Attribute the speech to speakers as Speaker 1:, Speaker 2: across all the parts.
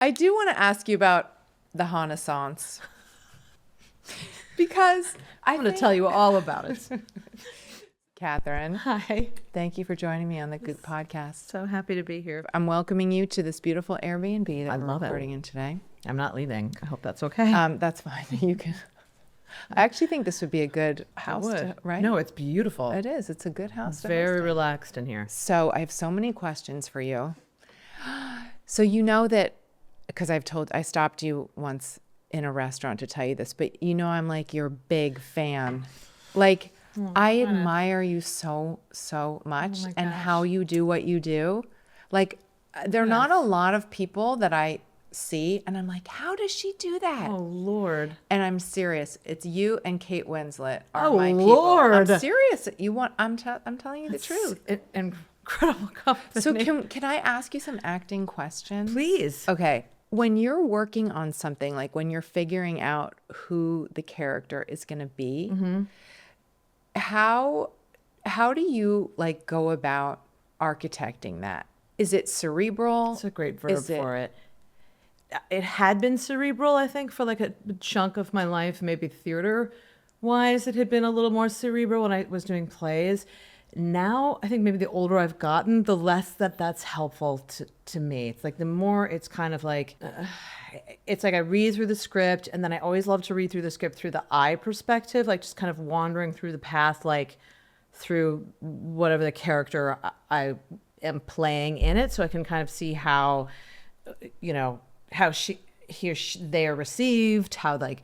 Speaker 1: I do want to ask you about the Renaissance because
Speaker 2: I'm going to tell you all about it.
Speaker 1: Kathryn,
Speaker 2: Hi.
Speaker 1: thank you for joining me on the Goop podcast.
Speaker 2: So happy to be here.
Speaker 1: I'm welcoming you to this beautiful Airbnb that
Speaker 2: I
Speaker 1: we're
Speaker 2: love it.
Speaker 1: recording in today.
Speaker 2: I'm not leaving. I hope that's okay.
Speaker 1: That's fine. You can. I actually think this would be a good house, right?
Speaker 2: No, it's beautiful.
Speaker 1: It is. It's a good house.
Speaker 2: It's very relaxed in here.
Speaker 1: So I have so many questions for you. So you know that, because I stopped you once in a restaurant to tell you this, but you know I'm like your big fan. Like I admire you so much and how you do what you do. Like there are not a lot of people that I see and I'm like, how does she do that?
Speaker 2: Oh Lord.
Speaker 1: And I'm serious. It's you and Kate Winslet are
Speaker 2: Oh,
Speaker 1: my people.
Speaker 2: Lord.
Speaker 1: I'm serious. I'm telling you the truth.
Speaker 2: Incredible company.
Speaker 1: So can I ask you some acting questions?
Speaker 2: Please.
Speaker 1: Okay. When you're working on something, like when you're figuring out who the character is going to be, how do you like go about architecting that? Is it cerebral?
Speaker 2: That's a great verb for it. It had been cerebral, I think, for like a chunk of my life, maybe theater-wise. It had been a little more cerebral when I was doing plays. Now, I think maybe the older I've gotten, the less that's helpful to me. It's like the more it's kind of like, it's like I read through the script, and then I always love to read through the script through the I perspective, like just kind of wandering through the path, like through whatever the character I am playing in it, so I can kind of see how, how they are received, how like,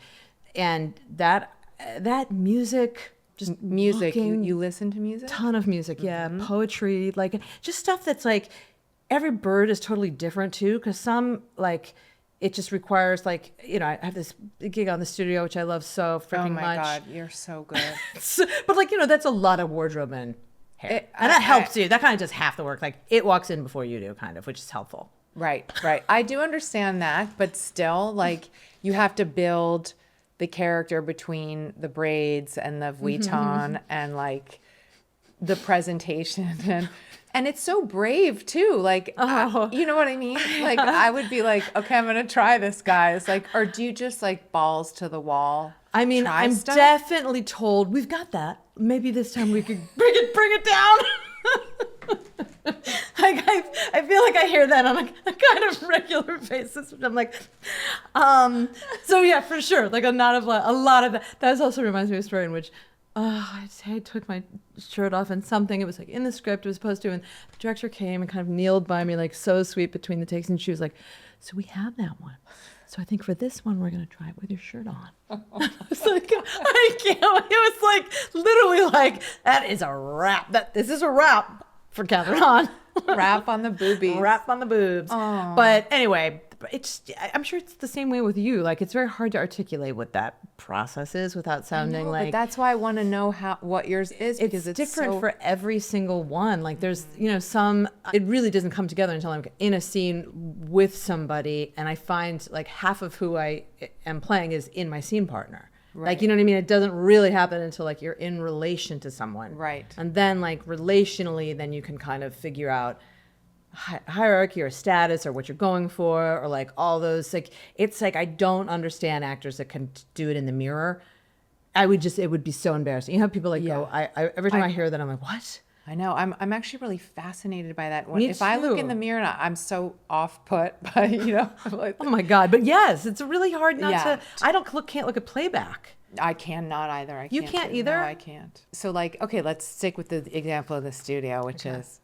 Speaker 2: and that music. Just
Speaker 1: music.
Speaker 2: walking,
Speaker 1: you listen to music?
Speaker 2: Ton of music, yeah. Poetry, like just stuff that's like every bird is totally different too, because some like it just requires like, I have this gig on the studio which I love so freaking much.
Speaker 1: Oh my God, you're so good.
Speaker 2: But like, that's a lot of wardrobe and hair. And that helps you. That kind of does half the work. Like it walks in before you do, kind of, which is helpful.
Speaker 1: Right. I do understand that, but still, like you have to build the character between the braids and the Vuitton and like the presentation and it's so brave too. Like, you know what I mean? Like I would be like, okay, I'm going to try this, guys. Like, or do you just like balls to the wall?
Speaker 2: I mean, I'm definitely told we've got that. Maybe this time we could bring it down. Like I feel like I hear that on a kind of regular basis, which I'm like, so yeah, for sure. Like a lot of that. That also reminds me of a story in which I took my shirt off and something, it was like in the script it was supposed to, and the director came and kind of kneeled by me like so sweet between the takes, and she was like, so we have that one. So I think for this one, we're going to try it with your shirt on. I was like, I can't. It was like literally like, that is a wrap. This is a wrap for Kathryn Hahn.
Speaker 1: Wrap on the boobies.
Speaker 2: Wrap on the boobs. Oh. But anyway, I'm sure it's the same way with you. Like it's very hard to articulate what that process is without sounding like.
Speaker 1: But that's why I want to know what yours is, because it's
Speaker 2: different for every single one. Like there's, some, it really doesn't come together until I'm in a scene with somebody and I find like half of who I am playing is in my scene partner. Right. Like, you know what I mean? It doesn't really happen until like you're in relation to someone.
Speaker 1: Right.
Speaker 2: And then like relationally, then you can kind of figure out hierarchy or status or what you're going for, or like all those, like, it's like, I don't understand actors that can do it in the mirror. It would be so embarrassing. You have people like go, every time I hear that, I'm like, what?
Speaker 1: I know. I'm actually really fascinated by that.
Speaker 2: Me
Speaker 1: if
Speaker 2: too.
Speaker 1: I look in the mirror and I'm so off put by, like,
Speaker 2: oh my God. But yes, it's really hard not to, can't look at playback.
Speaker 1: I cannot either.
Speaker 2: You can't either?
Speaker 1: No, I can't. So like, okay, let's stick with the example of the studio, which is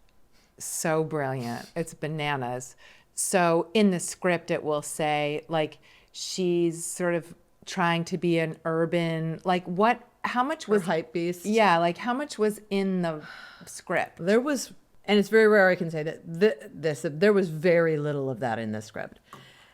Speaker 1: so brilliant. It's bananas. So in the script, it will say like, she's sort of trying to be an urban, like how much was
Speaker 2: hype beast?
Speaker 1: Yeah. Like how much was in the script?
Speaker 2: There was, and it's very rare I can say that there was very little of that in the script.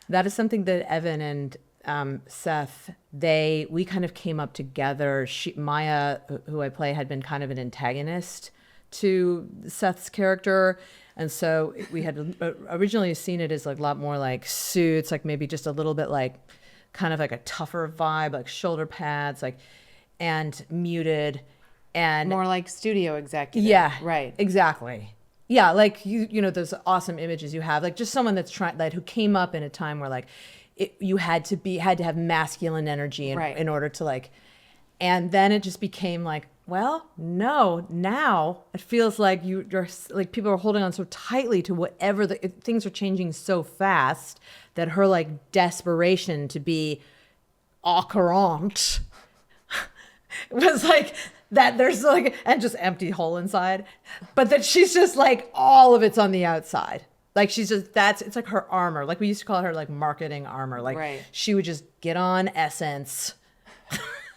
Speaker 2: That is something that Evan and Seth, we kind of came up together. Maya, who I play, had been kind of an antagonist to Seth's character. And so we had originally seen it as like a lot more like suits, like maybe just a little bit like kind of like a tougher vibe, like shoulder pads, like, and muted and
Speaker 1: more like studio executive.
Speaker 2: Yeah,
Speaker 1: right.
Speaker 2: Exactly. Yeah, like you know those awesome images you have, like just someone that's trying, like who came up in a time where like you had to have masculine energy
Speaker 1: Right.
Speaker 2: in order to like, and then it just became like, well, no, now it feels like you're like people are holding on so tightly to whatever things are changing so fast that her like desperation to be au courant was like that there's like and just empty hole inside, but that she's just like all of it's on the outside, like she's just it's like her armor, like we used to call her like marketing armor, like
Speaker 1: Right.
Speaker 2: she would just get on Essence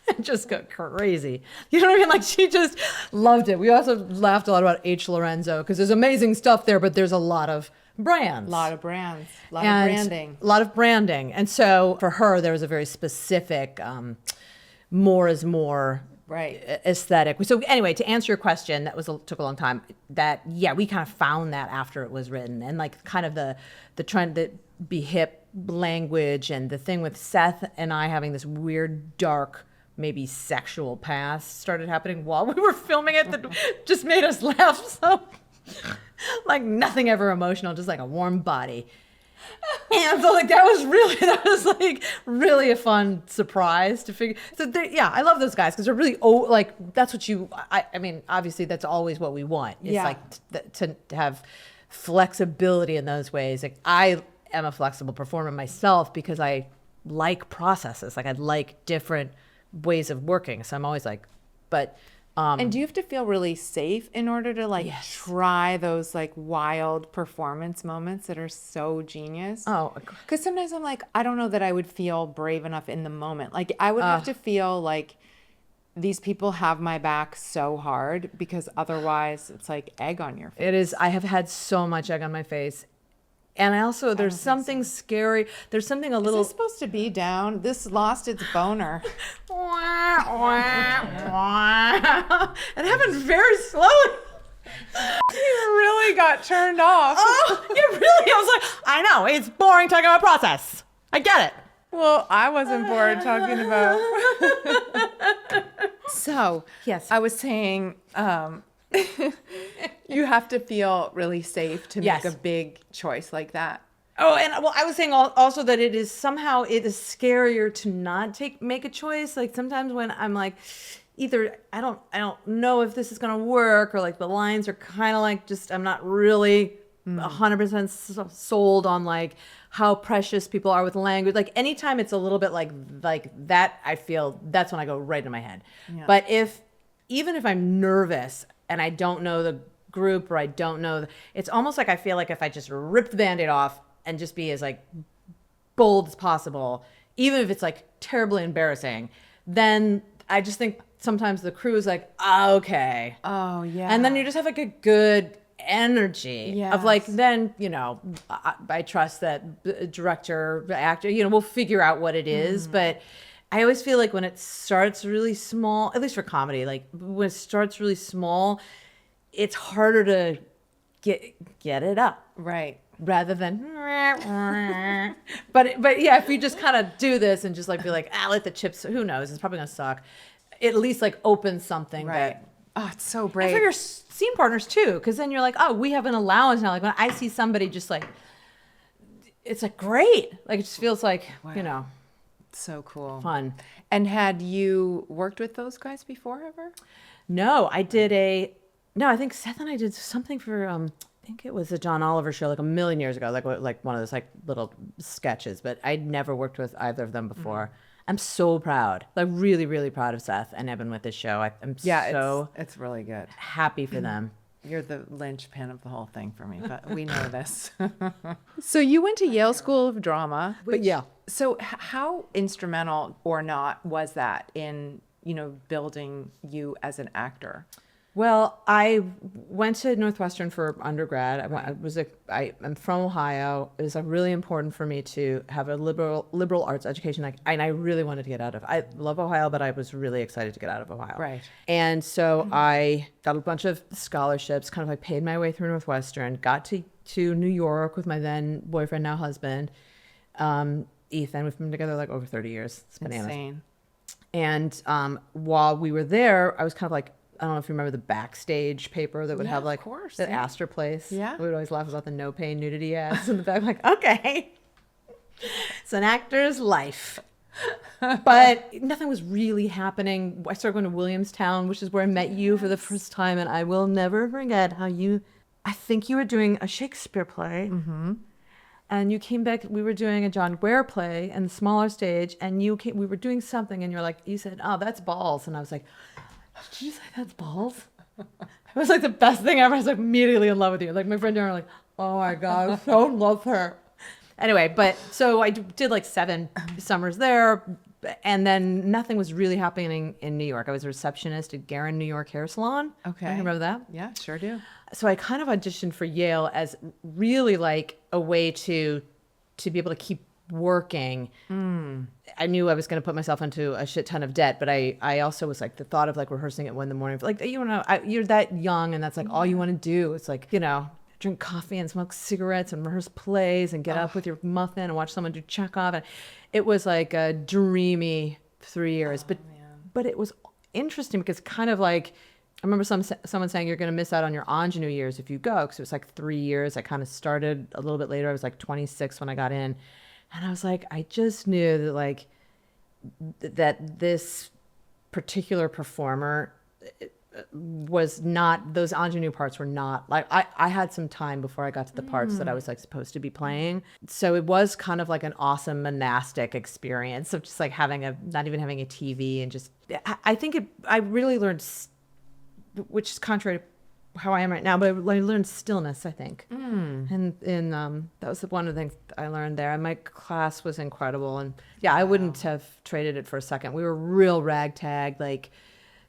Speaker 2: and just go crazy, you know what I mean, like she just loved it. We also laughed a lot about H. Lorenzo because there's amazing stuff there, but there's a lot of brands,
Speaker 1: A lot of brands, a lot
Speaker 2: and
Speaker 1: of branding.
Speaker 2: a lot of branding, and so for her there was a very specific more is more
Speaker 1: Right.
Speaker 2: aesthetic. So anyway, to answer your question, that took a long time. That yeah, we kind of found that after it was written, and like kind of the trend that be hip language, and the thing with Seth and I having this weird dark maybe sexual past started happening while we were filming it that just made us laugh so like nothing ever emotional, just like a warm body. And so like that was like really a fun surprise to figure. So yeah, I love those guys because they're really like that's what I mean obviously that's always what we want. It's
Speaker 1: Yeah.
Speaker 2: like to have flexibility in those ways. Like I am a flexible performer myself because I like processes. Like I like different ways of working. So I'm always like, but
Speaker 1: And do you have to feel really safe in order to like
Speaker 2: Yes.
Speaker 1: try those like wild performance moments that are so genius?
Speaker 2: oh
Speaker 1: Because sometimes I'm like, I don't know that I would feel brave enough in the moment. Like I would have to feel like these people have my back so hard, because otherwise it's like egg on your face.
Speaker 2: it is. I have had so much egg on my face. And I also, there's something scary. There's something a
Speaker 1: Is
Speaker 2: little.
Speaker 1: this supposed to be down? This lost its boner.
Speaker 2: It happened very slowly.
Speaker 1: You really got turned off.
Speaker 2: Oh, it really. I was like, I know it's boring talking about process. I get it.
Speaker 1: Well, I wasn't bored talking about. So,
Speaker 2: Yes.
Speaker 1: I was saying, you have to feel really safe to
Speaker 2: Yes.
Speaker 1: make a big choice like that.
Speaker 2: Oh, and well, I was saying also that it is scarier to not make a choice. Like sometimes when I'm like, either I don't know if this is gonna work, or like the lines are kind of like just I'm not really 100% sold on like how precious people are with language. Like anytime it's a little bit like that, I feel that's when I go right into my head.
Speaker 1: Yeah.
Speaker 2: But even if I'm nervous and I don't know the group, or I don't know, it's almost like I feel like if I just rip the Band-Aid off and just be as like bold as possible, even if it's like terribly embarrassing, then I just think sometimes the crew is like, okay.
Speaker 1: Oh, yeah.
Speaker 2: And then you just have like a good energy of like,
Speaker 1: Yes.
Speaker 2: then, you know, I trust that the director, the actor, you know, we'll figure out what it is. But I always feel like when it starts really small, at least for comedy, like when it starts really small, it's harder to get it up
Speaker 1: Right.
Speaker 2: rather than but yeah, if you just kind of do this and just like be like, let the chips, who knows, it's probably gonna suck, at least like open something.
Speaker 1: Right.
Speaker 2: That,
Speaker 1: Oh, it's so
Speaker 2: and
Speaker 1: brave.
Speaker 2: for your scene partners too, because then you're like, oh, we have an allowance now. Like when I see somebody just like, it's like great, like it just feels like, you know,
Speaker 1: So cool.
Speaker 2: fun.
Speaker 1: And had you worked with those guys before ever?
Speaker 2: No, I think Seth and I did something for I think it was a John Oliver show like a million years ago, like one of those like little sketches, but I'd never worked with either of them before. I'm so proud, like really, really proud of Seth and Evan with this show. I'm so
Speaker 1: it's really good.
Speaker 2: happy for them.
Speaker 1: You're the linchpin of the whole thing for me, but we know this. So you went to Yale School of Drama.
Speaker 2: But yeah.
Speaker 1: So how instrumental or not was that in, building you as an actor?
Speaker 2: Well, I went to Northwestern for undergrad. I'm from Ohio. It was really important for me to have a liberal arts education, and I really wanted to get out of. I love Ohio, but I was really excited to get out of Ohio.
Speaker 1: Right.
Speaker 2: And so I got a bunch of scholarships. Kind of like paid my way through Northwestern. Got to New York with my then boyfriend, now husband, Ethan. We've been together like over 30 years. It's bananas.
Speaker 1: Insane.
Speaker 2: And while we were there, I was kind of like, I don't know if you remember the Backstage paper that would
Speaker 1: Yeah,
Speaker 2: have
Speaker 1: of
Speaker 2: like
Speaker 1: course,
Speaker 2: the
Speaker 1: yeah.
Speaker 2: Astor place.
Speaker 1: Yeah.
Speaker 2: We would always laugh about the no pain nudity ads in the back. Like, okay, it's an actor's life. But nothing was really happening. I started going to Williamstown, which is where I met you for the first time. And I will never forget how I think you were doing a Shakespeare play. Mm-hmm. And you came back, we were doing a John Ware play and the smaller stage. And we were doing something and you said, oh, that's balls. And I was like, did you say that's balls? It was like the best thing ever. I was like immediately in love with you. Like my friend and I were like, oh my God, I so love her. Anyway, but so I did like 7 summers there, and then nothing was really happening in New York. I was a receptionist at Guerin, New York hair salon.
Speaker 1: Okay.
Speaker 2: You remember that?
Speaker 1: Yeah, sure do.
Speaker 2: So I kind of auditioned for Yale as really like a way to be able to keep working. I knew I was going to put myself into a shit ton of debt, but I also was like the thought of like rehearsing at 1 a.m. Like, you know, you're that young and that's like all you want to do. It's like, you know, drink coffee and smoke cigarettes and rehearse plays and get up with your muffin and watch someone do Chekhov. And it was like a dreamy 3 years, but it was interesting because kind of like, I remember someone saying you're going to miss out on your ingenue years if you go, because it was like 3 years. I kind of started a little bit later. I was like 26 when I got in. And I was like, I just knew that like that this particular performer was not, those ingenue parts were not like, I had some time before I got to the parts that I was like supposed to be playing. So it was kind of like an awesome monastic experience of just like not even having a TV and just, I think I really learned, which is contrary to how I am right now, but I learned stillness, I think. And that was one of the things I learned there. And my class was incredible. And yeah, I wouldn't have traded it for a second. We were real ragtag, like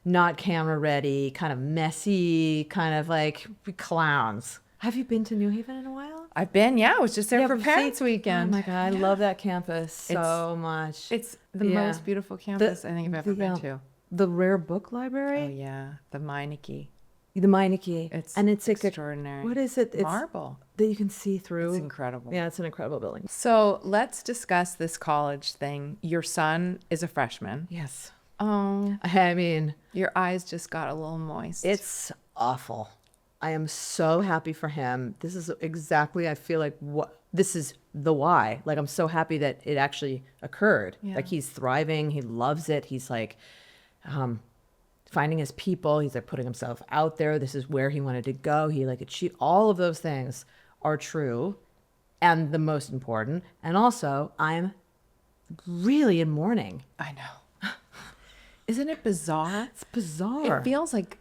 Speaker 2: not camera ready, kind of messy, kind of like clowns. Have you been to New Haven in a while?
Speaker 1: I've been, I was just there for Parents
Speaker 2: Oh
Speaker 1: Weekend.
Speaker 2: my God, I love that campus so much.
Speaker 1: It's the most beautiful campus I think I've ever been to.
Speaker 2: The Rare Book Library?
Speaker 1: Oh yeah, the Meineke.
Speaker 2: The Meineke.
Speaker 1: It's
Speaker 2: like
Speaker 1: extraordinary.
Speaker 2: What is it? It's
Speaker 1: marble
Speaker 2: that you can see through.
Speaker 1: It's incredible.
Speaker 2: Yeah, it's an incredible building.
Speaker 1: So let's discuss this college thing. Your son is a freshman.
Speaker 2: Yes.
Speaker 1: Oh,
Speaker 2: I mean,
Speaker 1: your eyes just got a little moist.
Speaker 2: it's awful. I am so happy for him. This is exactly, I feel like this is the why. Like, I'm so happy that it actually occurred.
Speaker 1: Yeah.
Speaker 2: Like, he's thriving. He loves it. He's like, finding his people. He's like putting himself out there. This is where he wanted to go. He like achieved all of those things are true and the most important. And also, I'm really in mourning.
Speaker 1: I know. Isn't it bizarre?
Speaker 2: It's bizarre.
Speaker 1: It feels like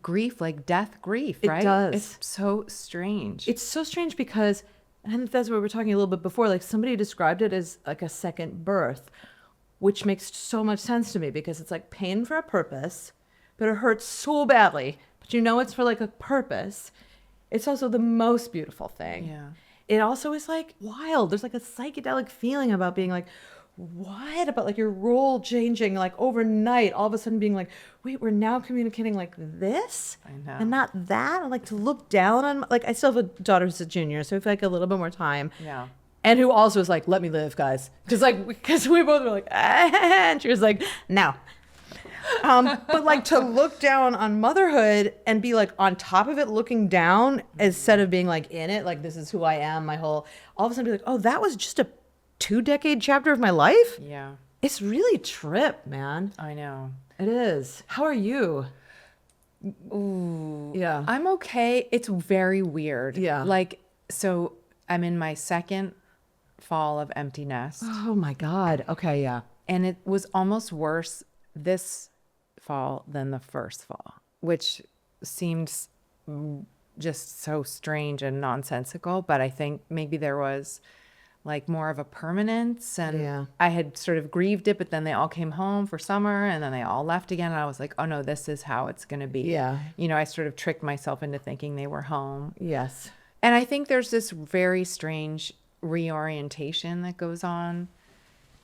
Speaker 1: grief, like death grief,
Speaker 2: It
Speaker 1: right?
Speaker 2: does.
Speaker 1: It's so strange.
Speaker 2: It's so strange because, and that's what we were talking a little bit before, like somebody described it as like a second birth, which makes so much sense to me because it's like pain for a purpose, but it hurts so badly. But you know it's for like a purpose. It's also the most beautiful thing.
Speaker 1: Yeah.
Speaker 2: It also is like wild. There's like a psychedelic feeling about being like, what about like your role changing like overnight, all of a sudden being like, wait, we're now communicating like this
Speaker 1: I know.
Speaker 2: and not that. And like to look down on, like I still have a daughter who's a junior, so I feel like a little bit more time.
Speaker 1: Yeah.
Speaker 2: And who also was like, let me live, guys. Because we both were like, and she was like, no. But like to look down on motherhood and be like on top of it, looking down instead of being like in it, like this is who I am, all of a sudden be like, oh, that was just a 2-decade chapter of my life?
Speaker 1: Yeah.
Speaker 2: It's really trip, man.
Speaker 1: I know.
Speaker 2: It is. How are you?
Speaker 1: Ooh.
Speaker 2: Yeah.
Speaker 1: I'm okay. It's very weird.
Speaker 2: Yeah.
Speaker 1: Like, so I'm in my second fall of empty nest.
Speaker 2: Oh my God. Okay, yeah.
Speaker 1: And it was almost worse this fall than the first fall, which seems just so strange and nonsensical. But I think maybe there was like more of a permanence, and
Speaker 2: Yeah.
Speaker 1: I had sort of grieved it, but then they all came home for summer and then they all left again. And I was like, oh no, this is how it's going to be.
Speaker 2: Yeah.
Speaker 1: You know, I sort of tricked myself into thinking they were home.
Speaker 2: Yes.
Speaker 1: And I think there's this very strange reorientation that goes on.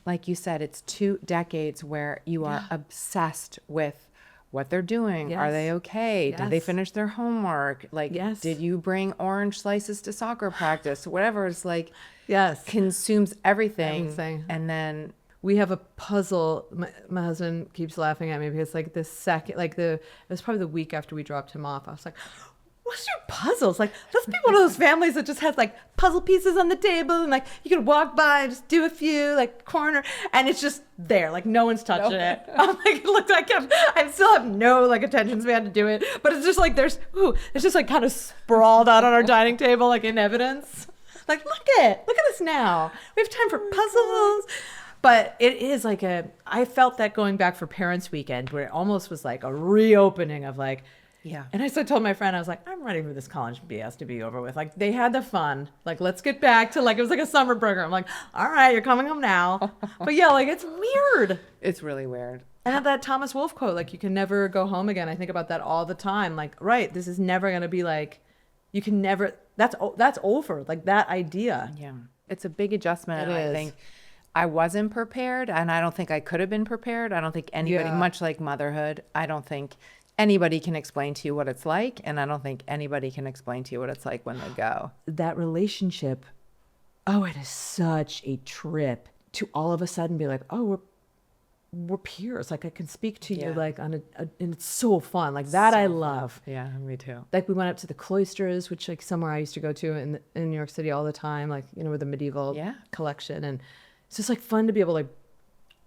Speaker 1: Like you said, it's 2 decades where you are obsessed with what they're doing.
Speaker 2: Yes.
Speaker 1: Are they okay? Did they
Speaker 2: Yes.
Speaker 1: finish their homework? Like,
Speaker 2: Yes.
Speaker 1: did you bring orange slices to soccer practice? Whatever. It's like,
Speaker 2: Yes.
Speaker 1: consumes everything.
Speaker 2: Everything.
Speaker 1: And then
Speaker 2: we have a puzzle. My husband keeps laughing at me because like the second, like it was probably the week after we dropped him off. I was like, what's your puzzles? Like, let's be one of those families that just has like puzzle pieces on the table and like you can walk by and just do a few like corner and it's just there. Like no one's touching it. I'm like, it looked like I still have no like attention span to do it. But it's just like it's just like kind of sprawled out on our dining table like in evidence. Like, look at us now. We have time for puzzles. But it is like I felt that going back for Parents Weekend where it almost was like a reopening of like,
Speaker 1: Yeah.
Speaker 2: and I told my friend, I was like, I'm ready for this college BS to be over with. Like, they had the fun. Like, let's get back to, like, it was like a summer program. I'm like, all right, you're coming home now. But yeah, like, it's weird.
Speaker 1: It's really weird.
Speaker 2: And that Thomas Wolfe quote, like, you can never go home again. I think about that all the time. Like, right, this is never going to be like, you can never, that's over. Like, that idea.
Speaker 1: Yeah. It's a big adjustment.
Speaker 2: It
Speaker 1: And
Speaker 2: is.
Speaker 1: I think I wasn't prepared, and I don't think I could have been prepared. I don't think anybody,
Speaker 2: Yeah.
Speaker 1: much like motherhood, I don't think anybody can explain to you what it's like, and I don't think anybody can explain to you what it's like when they go.
Speaker 2: That relationship, oh, it is such a trip to all of a sudden be like, oh, we're peers. Like I can speak to you
Speaker 1: Yeah.
Speaker 2: like and it's so fun. Like that I love.
Speaker 1: Yeah, me too.
Speaker 2: Like we went up to the cloisters, which like somewhere I used to go to in New York City all the time, like, you know, with the medieval
Speaker 1: Yeah.
Speaker 2: collection. And it's just like fun to be able to like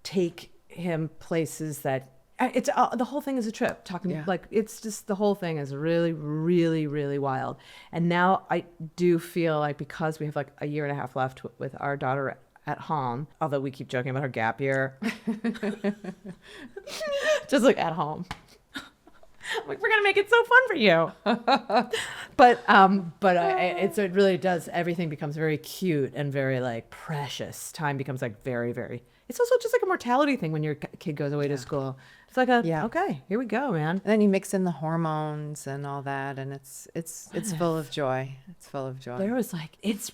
Speaker 2: take him places that it's the whole thing is a trip talking
Speaker 1: Yeah.
Speaker 2: like it's just the whole thing is really, really, really wild. And now I do feel like because we have like a year and a half left with our daughter at home, although we keep joking about her gap year, just like at home. I'm like, we're gonna make it so fun for you. but it really does. Everything becomes very cute and very like precious. Time becomes like very, very. It's also just like a mortality thing when your kid goes away to school. It's like okay, here we go, man.
Speaker 1: And then you mix in the hormones and all that, and it's full of joy. It's full of joy.
Speaker 2: There was like it's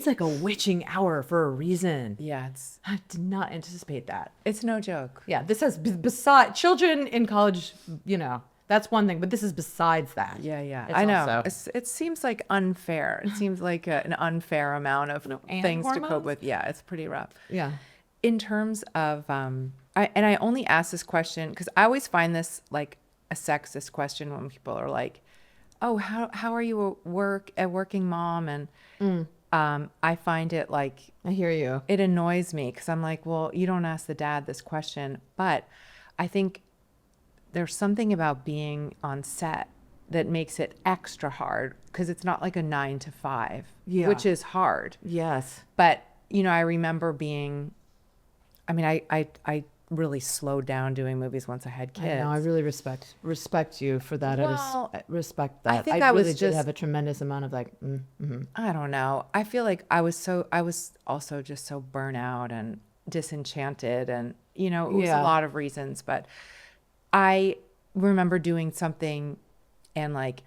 Speaker 2: like a witching hour for a reason.
Speaker 1: Yeah, it's
Speaker 2: I did not anticipate that.
Speaker 1: no joke.
Speaker 2: Yeah, this has beside children in college, you know, that's one thing, but this is besides that.
Speaker 1: Yeah, yeah.
Speaker 2: It's
Speaker 1: I know.
Speaker 2: also-
Speaker 1: It seems like unfair. It seems like an unfair amount of
Speaker 2: and
Speaker 1: things to cope
Speaker 2: hormones?
Speaker 1: with. Yeah, it's pretty rough.
Speaker 2: Yeah.
Speaker 1: In terms of, I only ask this question because I always find this like a sexist question when people are like, "Oh, how are you a working mom?" And I find it like
Speaker 2: I hear you.
Speaker 1: it annoys me because I'm like, well, you don't ask the dad this question, but I think there's something about being on set that makes it extra hard because it's not like a 9 to 5,
Speaker 2: Yeah.
Speaker 1: which is hard.
Speaker 2: Yes.
Speaker 1: But, you know, I remember I really slowed down doing movies once I had kids.
Speaker 2: I know. I really respect you for that.
Speaker 1: Well,
Speaker 2: I respect that.
Speaker 1: I think I was
Speaker 2: really did
Speaker 1: just-
Speaker 2: have a tremendous amount of like,
Speaker 1: I don't know. I feel like I was also just so burnt out and disenchanted, and, you know, it was
Speaker 2: Yeah.
Speaker 1: a lot of reasons, but I remember doing something and like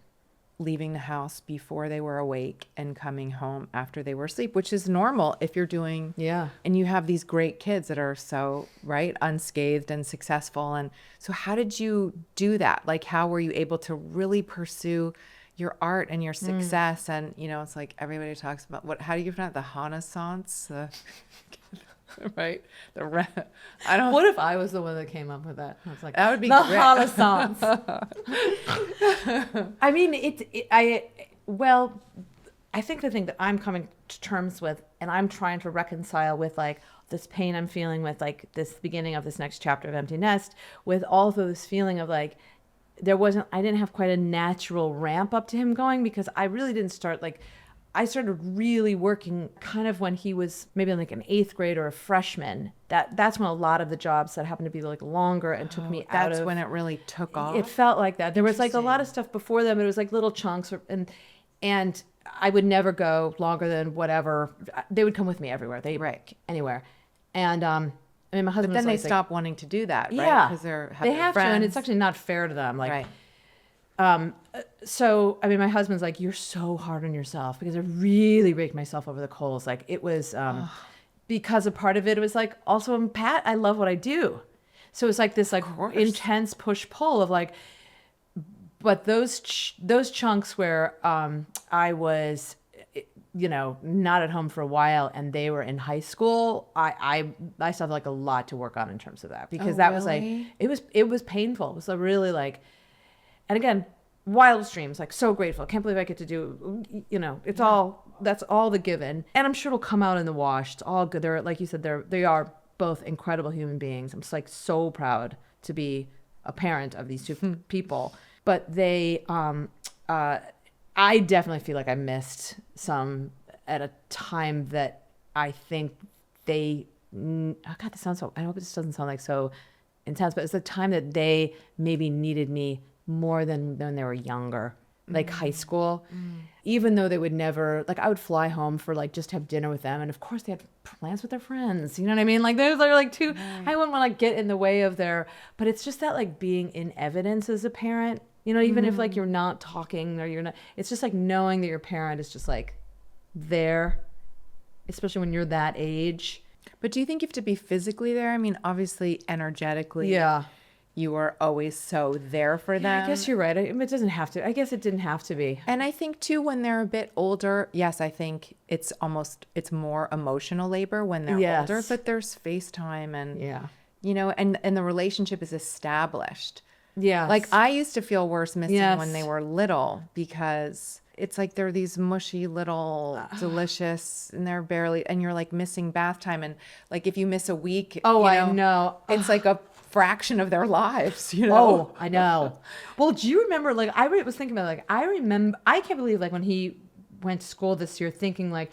Speaker 1: leaving the house before they were awake and coming home after they were asleep, which is normal if you're doing,
Speaker 2: yeah.
Speaker 1: and you have these great kids that are so, right, unscathed and successful. And so how did you do that? Like, how were you able to really pursue your art and your success? And, you know, it's like everybody talks about how do you pronounce the renaissance? Right? I don't.
Speaker 2: What if I was the one that came up with that? I was like,
Speaker 1: That would be
Speaker 2: the
Speaker 1: great.
Speaker 2: Renaissance. I mean, I think the thing that I'm coming to terms with and I'm trying to reconcile with like this pain I'm feeling with like this beginning of this next chapter of Empty Nest with also this feeling of like I didn't have quite a natural ramp up to him going because I really didn't start like I started really working kind of when he was maybe like an 8th grade or a freshman. That's when a lot of the jobs that happened to be like longer and took me out of.
Speaker 1: That's when it really took off.
Speaker 2: It felt like that. There was like a lot of stuff before them. It was like little chunks, and I would never go longer than whatever. They would come with me everywhere. Anywhere, and I mean my husband.
Speaker 1: But then they
Speaker 2: was always like,
Speaker 1: stop wanting to do that, right?
Speaker 2: yeah,
Speaker 1: Because
Speaker 2: they have
Speaker 1: friends.
Speaker 2: to, and it's actually not fair to them. Like,
Speaker 1: right.
Speaker 2: So, I mean, my husband's like, you're so hard on yourself because I really raked myself over the coals. Like it was, because a part of it was like, also I'm Pat, I love what I do. So it's like this like intense push pull of like, but those chunks where I was not at home for a while and they were in high school, I still have like a lot to work on in terms of that, because that was like,
Speaker 1: really?
Speaker 2: it was painful. It was a really like, and again, wildest dreams, like so grateful. Can't believe I get to do, it's all, that's all the given. And I'm sure it'll come out in the wash. It's all good. They're, like you said, they are both incredible human beings. I'm just like so proud to be a parent of these two people. But they, I definitely feel like I missed some at a time that I think oh God, this sounds so, I hope this doesn't sound like so intense, but it's the time that they maybe needed me more than when they were younger, like high school. Even though they would never, like I would fly home for like just to have dinner with them. And of course they had plans with their friends. You know what I mean? Like they're like too, I wouldn't want to like get in the way of but it's just that like being in evidence as a parent, even if like you're not talking or you're not, it's just like knowing that your parent is just like there, especially when you're that age.
Speaker 1: But do you think you have to be physically there? I mean, obviously energetically.
Speaker 2: Yeah.
Speaker 1: You are always so there for them.
Speaker 2: I guess you're right. It doesn't have to. I guess it didn't have to be.
Speaker 1: And I think too, when they're a bit older, yes, I think it's more emotional labor when they're older, but there's FaceTime and, and the relationship is established.
Speaker 2: Yeah.
Speaker 1: Like I used to feel worse missing when they were little, because it's like they're these mushy little delicious and they're barely, and you're like missing bath time. And like if you miss a week,
Speaker 2: I know.
Speaker 1: It's like a fraction of their lives,
Speaker 2: Oh, I know. Well, do you remember, like, I was thinking about, like, I can't believe, like, when he went to school this year, thinking, like,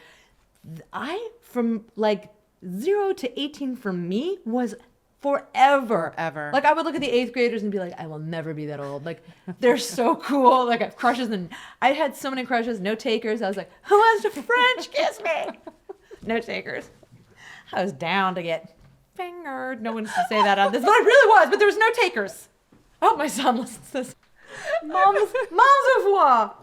Speaker 2: from, like, 0 to 18 for me was forever.
Speaker 1: Forever.
Speaker 2: Like, I would look at the 8th graders and be like, I will never be that old. Like, they're so cool. Like, I have crushes, and I had so many crushes, no takers. I was like, who wants to French kiss me? No takers. I was down to get fingered. No one used to say that on this, but I really was. But there was no takers. Oh, my son listens to this. Mom's au revoir.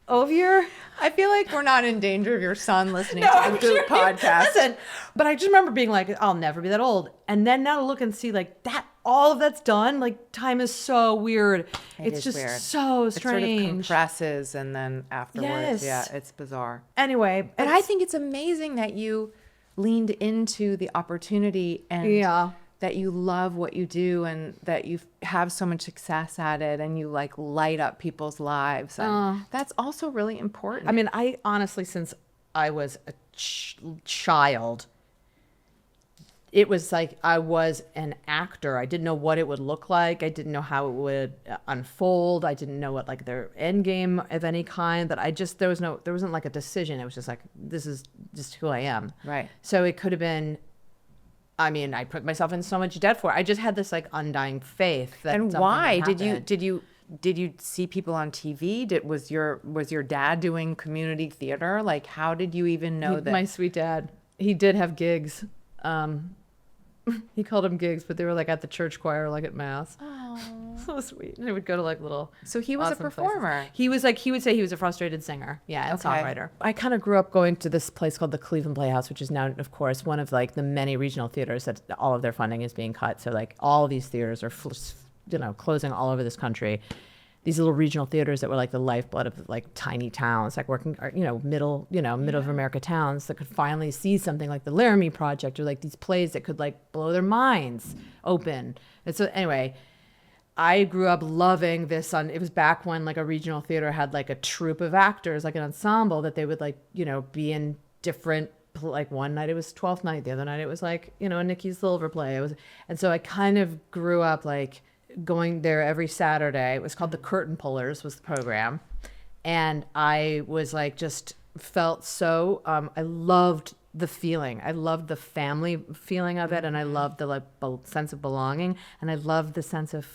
Speaker 2: Ovier.
Speaker 1: I feel like we're not in danger of your son listening to the Goop podcast.
Speaker 2: Listen, but I just remember being like, I'll never be that old. And then now to look and see like that, all of that's done. Like time is so weird. It's just
Speaker 1: weird.
Speaker 2: So strange.
Speaker 1: It sort of compresses and then afterwards, it's bizarre.
Speaker 2: Anyway,
Speaker 1: but I think it's amazing that you leaned into the opportunity and that you love what you do and that you have so much success at it and you like light up people's lives. And that's also really important.
Speaker 2: I mean, I honestly, since I was a child, it was like I was an actor. I didn't know what it would look like. I didn't know how it would unfold. I didn't know what like their end game of any kind. But there wasn't like a decision. It was just like, this is just who I am.
Speaker 1: Right.
Speaker 2: So it could have been, I mean, I put myself in so much debt for it. I just had this like undying faith that.
Speaker 1: And why did you see people on TV? Was your dad doing community theater? Like, how did you even know that?
Speaker 2: My sweet dad, he did have gigs. He called them gigs, but they were like at the church choir, like at mass. Oh, so sweet. And he would go to like little.
Speaker 1: So he was a
Speaker 2: awesome
Speaker 1: performer.
Speaker 2: Places. He would say he was a frustrated singer. Yeah, and songwriter. I kind of grew up going to this place called the Cleveland Playhouse, which is now, of course, one of like the many regional theaters that all of their funding is being cut. So like all of these theaters are, closing all over this country. These little regional theaters that were like the lifeblood of like tiny towns, like working, middle of America towns that could finally see something like the Laramie Project or like these plays that could like blow their minds open. And so anyway, I grew up loving this. It was back when like a regional theater had like a troupe of actors, like an ensemble that they would like, be in different, like one night it was 12th Night, the other night it was like, a Nikki Silver play. And so I kind of grew up like going there every Saturday. It was called the Curtain Pullers was the program. And I was like, just felt so, I loved the feeling. I loved the family feeling of it. And I loved the like sense of belonging. And I loved the sense of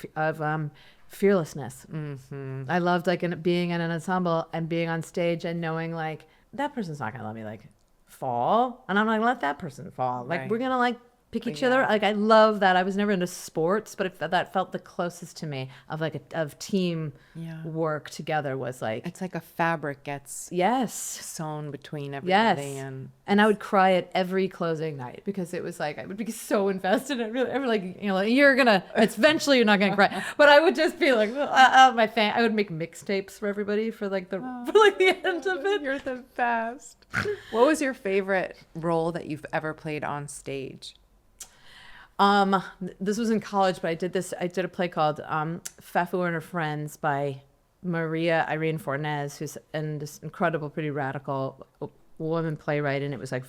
Speaker 2: fearlessness. Mm-hmm. I loved like being in an ensemble and being on stage and knowing like, that person's not going to let me like fall. And I'm not going to let that person fall. Like we're going to like pick each other. Like I love that. I was never into sports, but that felt the closest to me of like of team work together was like
Speaker 1: it's like a fabric gets sewn between everybody.
Speaker 2: And I would cry at every closing night because it was like I would be so invested. I really like like, eventually you're not gonna cry, but I would just be like I would make mixtapes for everybody for like the end of it.
Speaker 1: You're the best. What was your favorite role that you've ever played on stage?
Speaker 2: This was in college, but I did a play called Fafu and Her Friends by Maria Irene Fornés, who's this incredible, pretty radical woman playwright. And it was like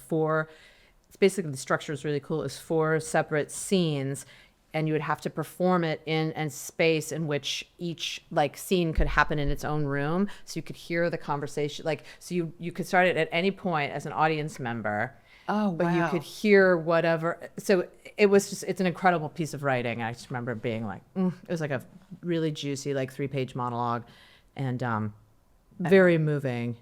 Speaker 2: it's basically the structure is really cool. It was 4 separate scenes, and you would have to perform it in a space in which each like scene could happen in its own room. So you could hear the conversation, so you could start it at any point as an audience member.
Speaker 1: Oh, wow.
Speaker 2: But you could hear whatever. So it's an incredible piece of writing. I just remember being like, it was like a really juicy, like 3-page monologue and very moving.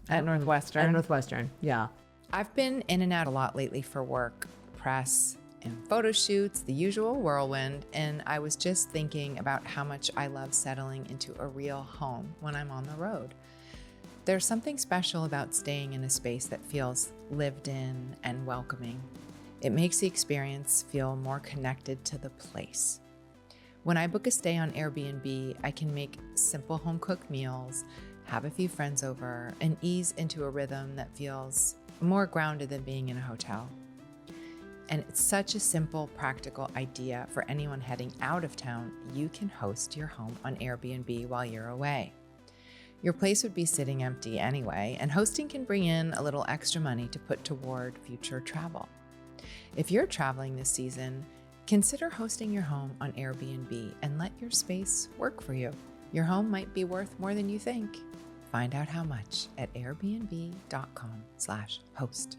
Speaker 1: At Northwestern?
Speaker 2: At Northwestern, yeah.
Speaker 1: I've been in and out a lot lately for work, press, and photo shoots, the usual whirlwind. And I was just thinking about how much I love settling into a real home when I'm on the road. There's something special about staying in a space that feels lived in and welcoming. It makes the experience feel more connected to the place. When I book a stay on Airbnb, I can make simple home-cooked meals, have a few friends over, and ease into a rhythm that feels more grounded than being in a hotel. And it's such a simple, practical idea for anyone heading out of town. You can host your home on Airbnb while you're away. Your place would be sitting empty anyway, and hosting can bring in a little extra money to put toward future travel. If you're traveling this season, consider hosting your home on Airbnb and let your space work for you. Your home might be worth more than you think. Find out how much at airbnb.com/host.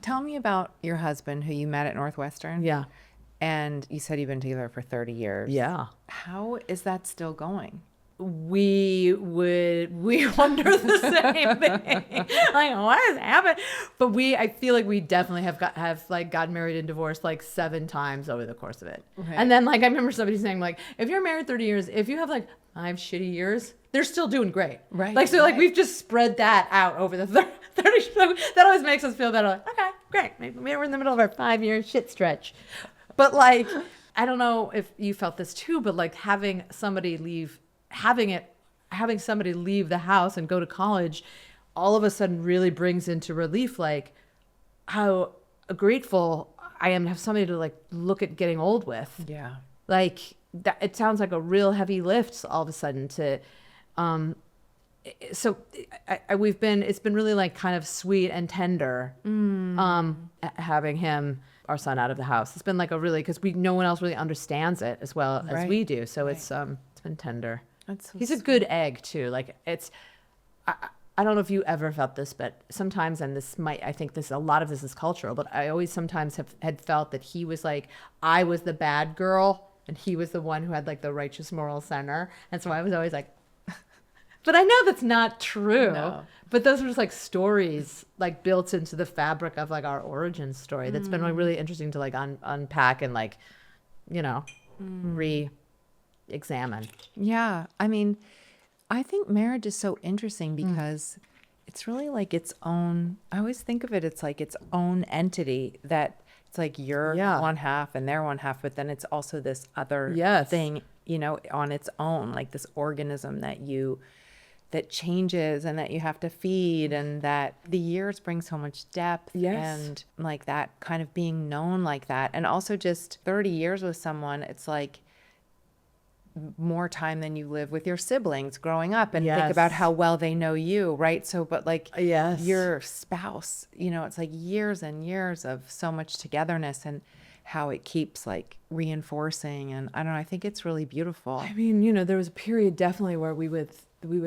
Speaker 1: Tell me about your husband who you met at Northwestern.
Speaker 2: Yeah.
Speaker 1: And you said you've been together for 30 years.
Speaker 2: Yeah.
Speaker 1: How is that still going?
Speaker 2: We wonder the same thing. Like, what has happened? But I feel like we definitely have gotten married and divorced like 7 times over the course of it. Right. And then like I remember somebody saying like, if you're married 30 years, if you have like 5 shitty years, they're still doing great.
Speaker 1: Right.
Speaker 2: Like so like we've just spread that out over the 30. So that always makes us feel better. Like, okay, great. Maybe we're in the middle of our 5-year shit stretch. But like, I don't know if you felt this too, but like having somebody leave the house and go to college all of a sudden really brings into relief like how grateful I am to have somebody to like look at getting old with.
Speaker 1: Yeah.
Speaker 2: Like that, it sounds like a real heavy lift all of a sudden to so it's been really like kind of sweet and tender having him, our son, out of the house. It's been like because no one else really understands it as well as we do. So it's been tender. He's a good egg too. Like I don't know if you ever felt this, but sometimes, and I think a lot of this is cultural, but I always sometimes had felt that he was like, I was the bad girl and he was the one who had like the righteous moral center. And so I was always like, but I know that's not true. No. But those are just like stories like built into the fabric of like our origin story. That's been like really interesting to like unpack and like, re-examine.
Speaker 1: Yeah. I mean, I think marriage is so interesting because it's really like its own, I always think of it, it's like its own entity that it's like you're one half and they're one half, but then it's also this other thing, on its own, like this organism that changes and that you have to feed, and that the years bring so much depth and like that kind of being known like that. And also just 30 years with someone, it's like more time than you live with your siblings growing up, and think about how well they know you, right? So, but like your spouse, it's like years and years of so much togetherness and how it keeps like reinforcing. And I don't know, I think it's really beautiful.
Speaker 2: I mean, there was a period definitely where we would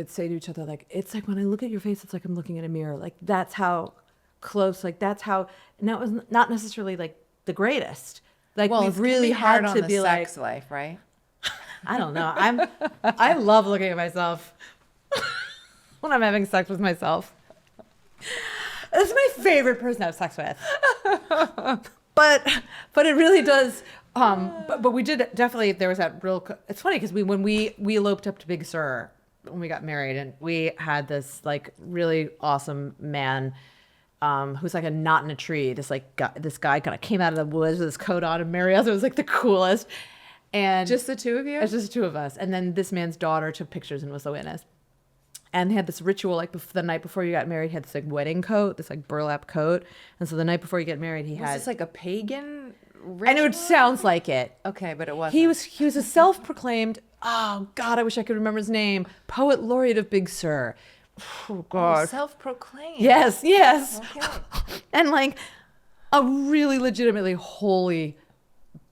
Speaker 2: say to each other, like, it's like when I look at your face, it's like I'm looking at a mirror. Like that's how close, like that's how, and that was not necessarily like the greatest. Like we've really hard to be like
Speaker 1: sex life, right?
Speaker 2: I don't know. I love looking at myself when I'm having sex with myself. That's my favorite person to have sex with. but it really does. But we did definitely. There was that real. It's funny because when we eloped up to Big Sur when we got married, and we had this like really awesome man. Who's like a knot in a tree. This guy kind of came out of the woods with his coat on and married us. It was like the coolest. And
Speaker 1: Just the two of you?
Speaker 2: it's just the two of us. And then this man's daughter took pictures and was the witness. And he had this ritual, like the night before you got married, he had this like wedding coat, this like burlap coat. And so the night before you get married, he
Speaker 1: Was
Speaker 2: had.
Speaker 1: this like a pagan ritual?
Speaker 2: And it sounds like it.
Speaker 1: Okay, but it wasn't.
Speaker 2: He was a self-proclaimed, oh God, I wish I could remember his name, poet laureate of Big Sur. Oh God.
Speaker 1: Self-proclaimed.
Speaker 2: Yes.
Speaker 1: Okay.
Speaker 2: And like a really legitimately holy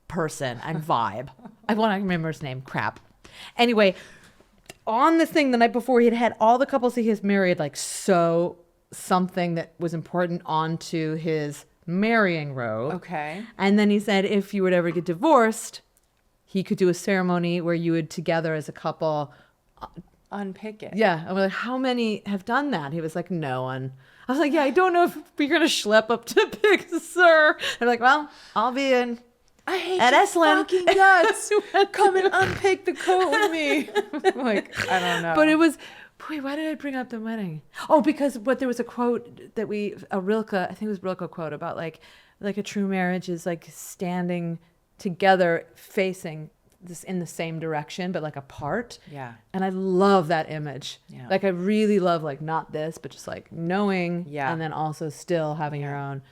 Speaker 2: person and vibe. I want to remember his name. Crap. Anyway, on this thing the night before, he had all the couples he has married like sew something that was important onto his marrying robe.
Speaker 1: Okay.
Speaker 2: And then he said if you would ever get divorced, he could do a ceremony where you would together as a couple.
Speaker 1: Unpick it.
Speaker 2: Yeah. And we're like, how many have done that? He was like, no one. I was like, yeah, I don't know if we're going to schlep up to Big Sur. I'm like, well, I'll be in.
Speaker 1: I hate
Speaker 2: At
Speaker 1: your
Speaker 2: Esalen.
Speaker 1: fucking guts. Come and unpick the coat with me. Like, I don't know.
Speaker 2: But it was, boy, why did I bring up the wedding? Oh, because there was a quote that a Rilke, I think it was Rilke quote about like a true marriage is like standing together facing this in the same direction, but like apart.
Speaker 1: Yeah.
Speaker 2: And I love that image.
Speaker 1: Yeah.
Speaker 2: Like I really love like not this, but just like knowing
Speaker 1: Yeah.
Speaker 2: and then also still having your own.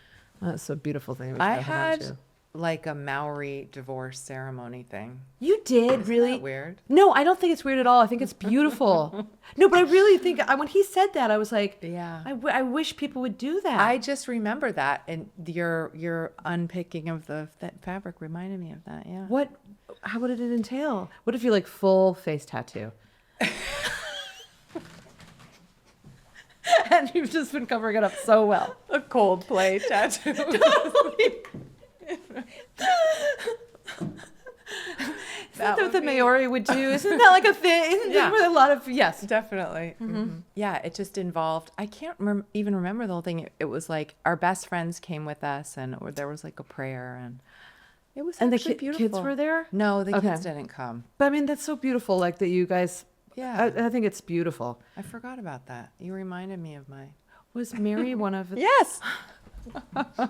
Speaker 2: That's a beautiful thing.
Speaker 1: I had like a Maori divorce ceremony thing.
Speaker 2: You did
Speaker 1: Isn't
Speaker 2: really
Speaker 1: that weird?
Speaker 2: No, I don't think it's weird at all. I think it's beautiful. No, but I really think when he said that, I was like,
Speaker 1: Yeah.
Speaker 2: I wish people would do that.
Speaker 1: I just remember that, and your unpicking of that fabric reminded me of that. Yeah.
Speaker 2: How would it entail? What if you like full face tattoo? And you've just been covering it up so well.
Speaker 1: A Coldplay tattoo.
Speaker 2: Isn't that what the Maori would do? Isn't that like a thing? Isn't
Speaker 1: Yeah.
Speaker 2: there a lot of yes?
Speaker 1: Definitely. Mm-hmm. Yeah, it just involved, I can't even remember the whole thing. It was like our best friends came with us, and there was like a prayer, and it was
Speaker 2: And the
Speaker 1: actually beautiful.
Speaker 2: kids were there?
Speaker 1: No, the
Speaker 2: Okay.
Speaker 1: kids didn't come.
Speaker 2: But I mean, that's so beautiful. Like that you guys.
Speaker 1: Yeah.
Speaker 2: I think it's beautiful.
Speaker 1: I forgot about that. You reminded me of my...
Speaker 2: Was Mary one of?
Speaker 1: Yes!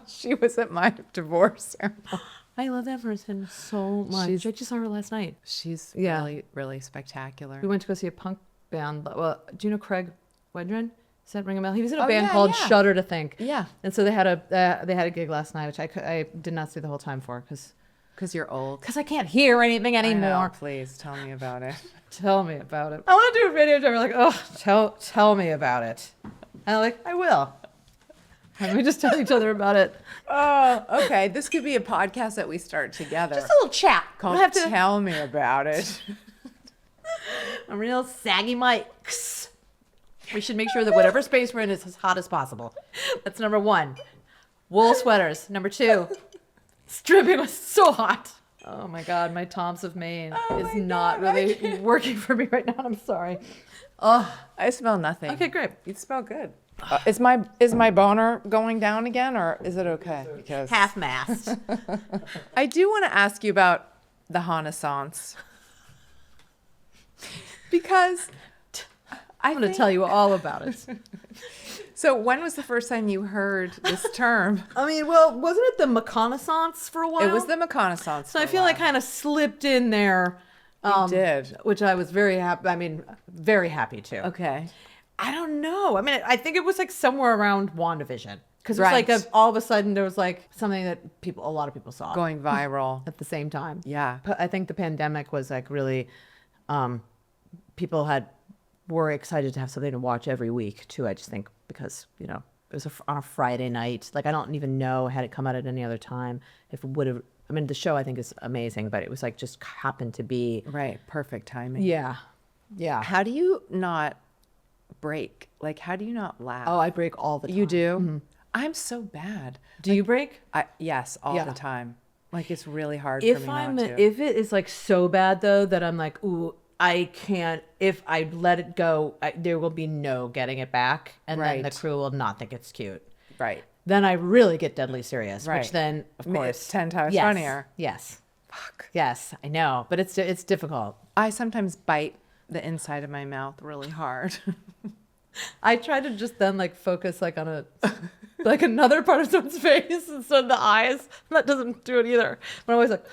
Speaker 1: She was at my divorce ceremony.
Speaker 2: I love that person so much. I just saw her last night.
Speaker 1: She's
Speaker 2: Yeah.
Speaker 1: really, really spectacular.
Speaker 2: We went to go see a punk band. Well, do you know Craig Wedren? Does that ring a bell? He was in a
Speaker 1: Oh,
Speaker 2: band
Speaker 1: yeah,
Speaker 2: called
Speaker 1: yeah.
Speaker 2: Shudder to Think.
Speaker 1: Yeah.
Speaker 2: And so they had a gig last night, which I did not see the whole time for
Speaker 1: Because you're old.
Speaker 2: because I can't hear anything
Speaker 1: I know,
Speaker 2: anymore.
Speaker 1: please, tell me about it.
Speaker 2: Tell me about it. I want to do a radio show. We're like, oh, tell me about it. And I'm like, I will. And we just tell each other about it.
Speaker 1: Oh, okay. This could be a podcast that we start together.
Speaker 2: Just a little chat.
Speaker 1: Called
Speaker 2: We'll have to.
Speaker 1: Tell Me About It.
Speaker 2: A real saggy mics. We should make sure that whatever space we're in is as hot as possible. That's number one. Wool sweaters. Number two. Stripping was so hot. Oh my God, my Toms of Maine is not really working for me right now. I'm sorry.
Speaker 1: Oh, I smell nothing.
Speaker 2: Okay, great.
Speaker 1: You smell good. Is my boner going down again, or is it okay? Because
Speaker 2: Half mast.
Speaker 1: I do want to ask you about the Renaissance. Because
Speaker 2: I'm going to tell you all about it.
Speaker 1: So when was the first time you heard this term?
Speaker 2: I mean, well, wasn't it the reconnaissance for a while?
Speaker 1: It was the reconnaissance.
Speaker 2: So I feel like kind of slipped in there.
Speaker 1: You did.
Speaker 2: Which I was very happy. I mean, very happy to.
Speaker 1: Okay.
Speaker 2: I don't know. I mean, I think it was like somewhere around WandaVision. Because it was
Speaker 1: Right.
Speaker 2: like all of a sudden there was like something that a lot of people saw
Speaker 1: Going viral.
Speaker 2: at the same time.
Speaker 1: Yeah.
Speaker 2: But I think the pandemic was like really, people were excited to have something to watch every week too. I just think because, it was on a Friday night. Like I don't even know had it come out at any other time if it would have. I mean, the show I think is amazing, but it was like just happened to be.
Speaker 1: Right. Perfect timing.
Speaker 2: Yeah. Yeah.
Speaker 1: How do you not break? Like, how do you not laugh?
Speaker 2: Oh, I break all the time.
Speaker 1: You do? I'm so bad.
Speaker 2: Do you break?
Speaker 1: Yes, all
Speaker 2: Yeah.
Speaker 1: the time. Like, it's really hard for
Speaker 2: If
Speaker 1: me not to.
Speaker 2: if it is like so bad though that I'm like, ooh, I can't. If I let it go, there will be no getting it back, and then the
Speaker 1: Right.
Speaker 2: crew will not think it's cute.
Speaker 1: Right.
Speaker 2: then I really get deadly serious,
Speaker 1: Right.
Speaker 2: which then, of course,
Speaker 1: It's 10 times
Speaker 2: yes,
Speaker 1: funnier.
Speaker 2: Yes.
Speaker 1: Fuck.
Speaker 2: Yes, I know, but it's difficult.
Speaker 1: I sometimes bite the inside of my mouth really hard.
Speaker 2: I try to just then like focus like on a like another part of someone's face instead of the eyes. That doesn't do it either. But I'm always like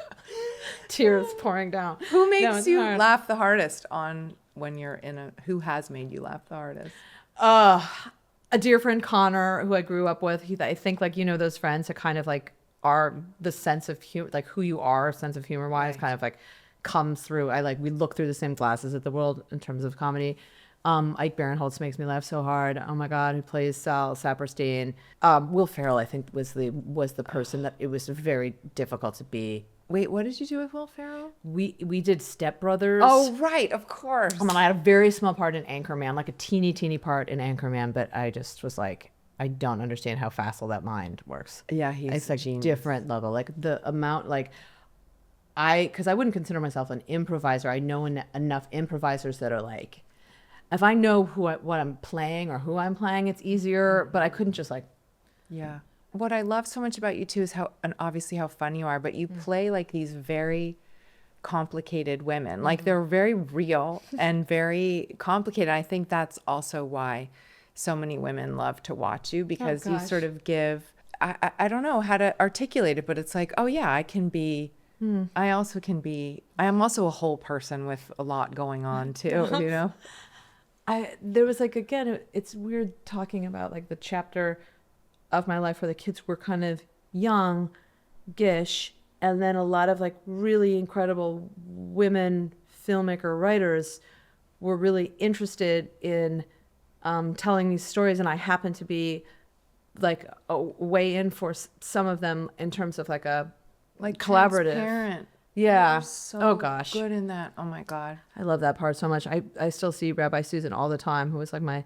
Speaker 2: tears pouring down.
Speaker 1: Who
Speaker 2: No,
Speaker 1: makes
Speaker 2: it's
Speaker 1: you
Speaker 2: hard.
Speaker 1: laugh the hardest on when you're in a, who has made you laugh the hardest?
Speaker 2: A dear friend Connor, who I grew up with. I think like those friends that kind of like are the sense of humor, like who you are, sense of humor wise,
Speaker 1: Right.
Speaker 2: kind of like comes through. We look through the same glasses at the world in terms of comedy. Ike Barinholtz makes me laugh so hard. Oh my God, who plays Sal Saperstein. Will Ferrell, I think, was the person that it was very difficult to be.
Speaker 1: Wait, what did you do with Will Ferrell?
Speaker 2: We did Step Brothers.
Speaker 1: Oh, right, of course.
Speaker 2: And I had a very small part in Anchorman, like a teeny part in Anchorman, but I just was like, I don't understand how facile that mind works.
Speaker 1: Yeah, he's
Speaker 2: It's like
Speaker 1: genius.
Speaker 2: different level. Like the amount, like because I wouldn't consider myself an improviser. I know enough improvisers that are like, if I know what I'm playing or who I'm playing, it's easier. But I couldn't just like,
Speaker 1: Yeah. What I love so much about you too is how, and obviously how fun you are, but you play like these very complicated women. Like they're very real and very complicated. I think that's also why so many women love to watch you, because you
Speaker 2: gosh.
Speaker 1: sort of give, I don't know how to articulate it, but it's like, oh yeah, I can be, I also can be, I am also a whole person with a lot going on too, you know?
Speaker 2: there was like, again, it's weird talking about like the chapter of my life where the kids were kind of young-ish, and then a lot of like really incredible women filmmaker writers were really interested in telling these stories, and I happened to be like a way in for some of them in terms of like a
Speaker 1: Like
Speaker 2: collaborative.
Speaker 1: transparent.
Speaker 2: Yeah.
Speaker 1: You're so
Speaker 2: Oh gosh.
Speaker 1: good in that. Oh my God.
Speaker 2: I love that part so much. I still see Rabbi Susan all the time, who was like my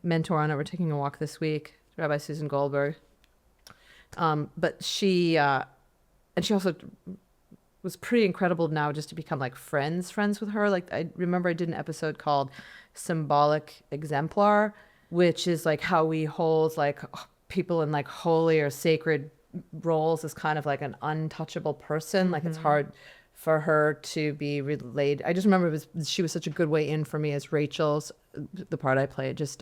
Speaker 2: mentor on We're Taking a Walk this week, Rabbi Susan Goldberg. But she also was pretty incredible now just to become like friends with her. Like I remember I did an episode called Symbolic Exemplar, which is like how we hold like people in like holy or sacred roles as kind of like an untouchable person. Like it's hard for her to be relayed. I just remember she was such a good way in for me as Rachel's, the part I played, just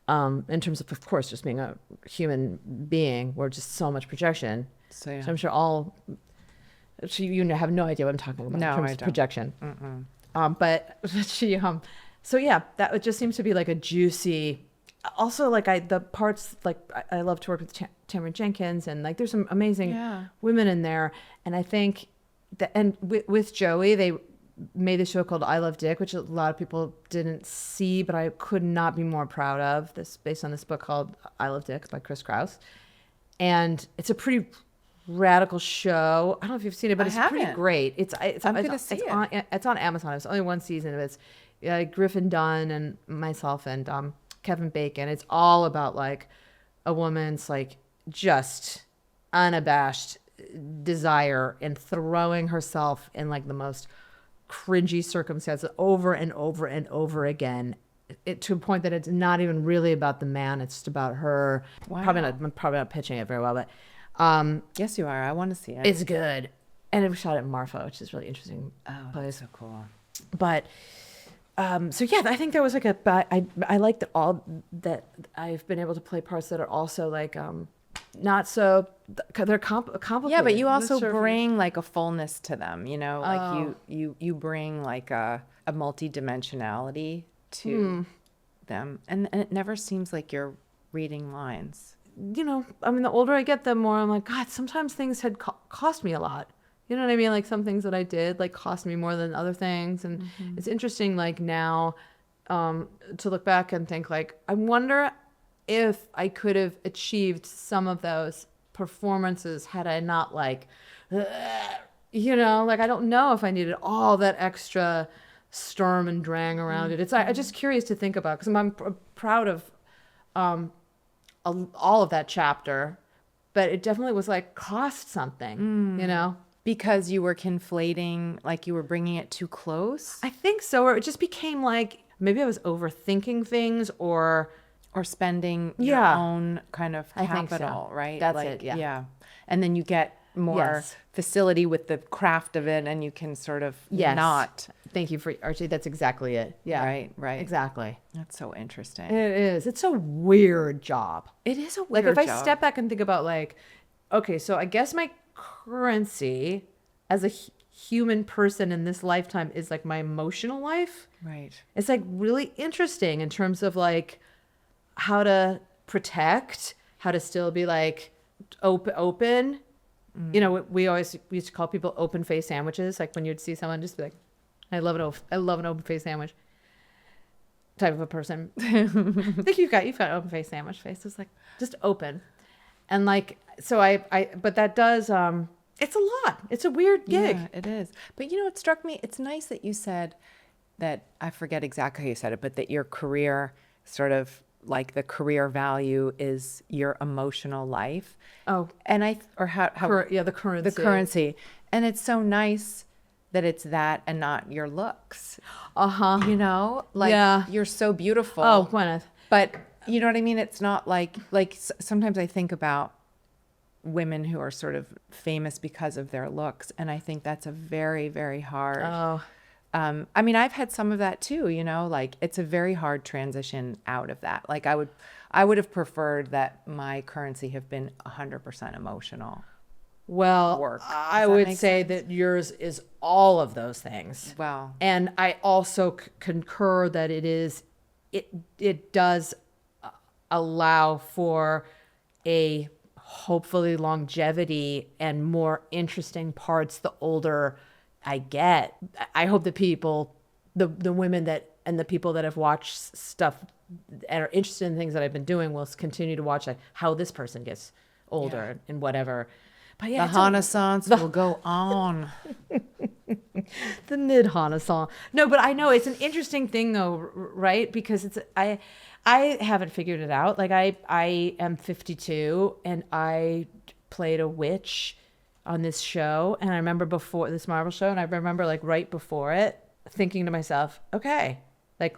Speaker 2: in terms of course, just being a human being, we're just so much projection.
Speaker 1: So, yeah.
Speaker 2: So I'm sure you have no idea what I'm talking about
Speaker 1: No,
Speaker 2: in terms
Speaker 1: I
Speaker 2: of
Speaker 1: don't.
Speaker 2: projection. But she, so yeah, that it just seems to be like a juicy, also like the parts, like I love to work with Tamara Jenkins, and like there's some amazing
Speaker 1: Yeah.
Speaker 2: women in there. And I think that, and with Joey, they made the show called I Love Dick, which a lot of people didn't see, but I could not be more proud of this, based on this book called I Love Dick by Chris Kraus. And it's a pretty radical show. I don't know if you've seen it, but
Speaker 1: I
Speaker 2: it's pretty
Speaker 1: haven't.
Speaker 2: great. I'm
Speaker 1: gonna see it.
Speaker 2: It's on Amazon. It's only one season. It's Griffin Dunn and myself and Kevin Bacon. It's all about like a woman's like just unabashed desire and throwing herself in like the most cringy circumstances over and over and over again, to a point that it's not even really about the man. It's just about her.
Speaker 1: Wow.
Speaker 2: I'm probably not pitching it very well, but
Speaker 1: Yes, you are. I want to see it.
Speaker 2: it's good. And it was shot at Marfa, which is really interesting.
Speaker 1: Oh, that's so cool.
Speaker 2: But so yeah, I think there was like I like that all that I've been able to play parts that are also like not so they're complicated.
Speaker 1: Yeah, but you also
Speaker 2: Sort of-
Speaker 1: bring like a fullness to them, you know, like
Speaker 2: Oh.
Speaker 1: you bring like a multi-dimensionality to them. And it never seems like you're reading lines.
Speaker 2: I mean, the older I get, the more I'm like, God, sometimes things had cost me a lot. You know what I mean? Like some things that I did like cost me more than other things. And it's interesting like now to look back and think like, I wonder if I could have achieved some of those performances had I not like, like I don't know if I needed all that extra storm and drang around it. I'm just curious to think about, because I'm proud of all of that chapter, but it definitely was like cost something,
Speaker 1: Because you were conflating, like you were bringing it too close?
Speaker 2: I think so. Or it just became like maybe I was overthinking things, or
Speaker 1: Or spending your
Speaker 2: Yeah.
Speaker 1: own kind of
Speaker 2: I think so.
Speaker 1: capital, right?
Speaker 2: That's
Speaker 1: like,
Speaker 2: it, yeah.
Speaker 1: Yeah. And then you get more
Speaker 2: Yes.
Speaker 1: facility with the craft of it, and you can sort of
Speaker 2: Yes.
Speaker 1: not.
Speaker 2: Thank you for Archie. That's exactly it. Yeah.
Speaker 1: Right.
Speaker 2: Exactly.
Speaker 1: That's so interesting.
Speaker 2: It is. It's a weird job.
Speaker 1: It is a
Speaker 2: Like
Speaker 1: weird
Speaker 2: if I
Speaker 1: job.
Speaker 2: step back and think about like, okay, so I guess my currency as a human person in this lifetime is like my emotional life.
Speaker 1: Right.
Speaker 2: It's like really interesting in terms of like how to protect, how to still be like open. You know, we used to call people open face sandwiches. Like when you'd see someone, just be like, I love an open face sandwich type of a person. I think you've got open face sandwich face. It's like just open. And like, so but that does, it's a lot. It's a weird gig.
Speaker 1: Yeah, it is. But it struck me, it's nice that you said that, I forget exactly how you said it, but that your career sort of like the career value is your emotional life.
Speaker 2: Oh,
Speaker 1: And the
Speaker 2: the currency.
Speaker 1: the currency. And it's so nice that it's that and not your looks.
Speaker 2: Uh-huh.
Speaker 1: Like
Speaker 2: Yeah.
Speaker 1: you're so beautiful.
Speaker 2: Oh, Gwyneth.
Speaker 1: But you know what I mean? It's not like sometimes I think about women who are sort of famous because of their looks, and I think that's a very, very hard.
Speaker 2: Oh,
Speaker 1: I mean, I've had some of that too. Like it's a very hard transition out of that. Like I would have preferred that my currency have been 100% emotional.
Speaker 2: well,
Speaker 1: Work.
Speaker 2: I
Speaker 1: Does that
Speaker 2: would
Speaker 1: make
Speaker 2: say
Speaker 1: sense?
Speaker 2: that yours is all of those things.
Speaker 1: Wow.
Speaker 2: And I also concur that it does allow for a hopefully longevity and more interesting parts the older I get. I hope the people, the women and the people that have watched stuff and are interested in things that I've been doing will continue to watch like how this person gets older and whatever. But yeah,
Speaker 1: The Renaissance will go on.
Speaker 2: the mid Renaissance. No, but I know it's an interesting thing though, right? Because I haven't figured it out. Like I am 52 and I played a witch on this show, and I remember before this Marvel show, and I remember like right before it thinking to myself, okay, like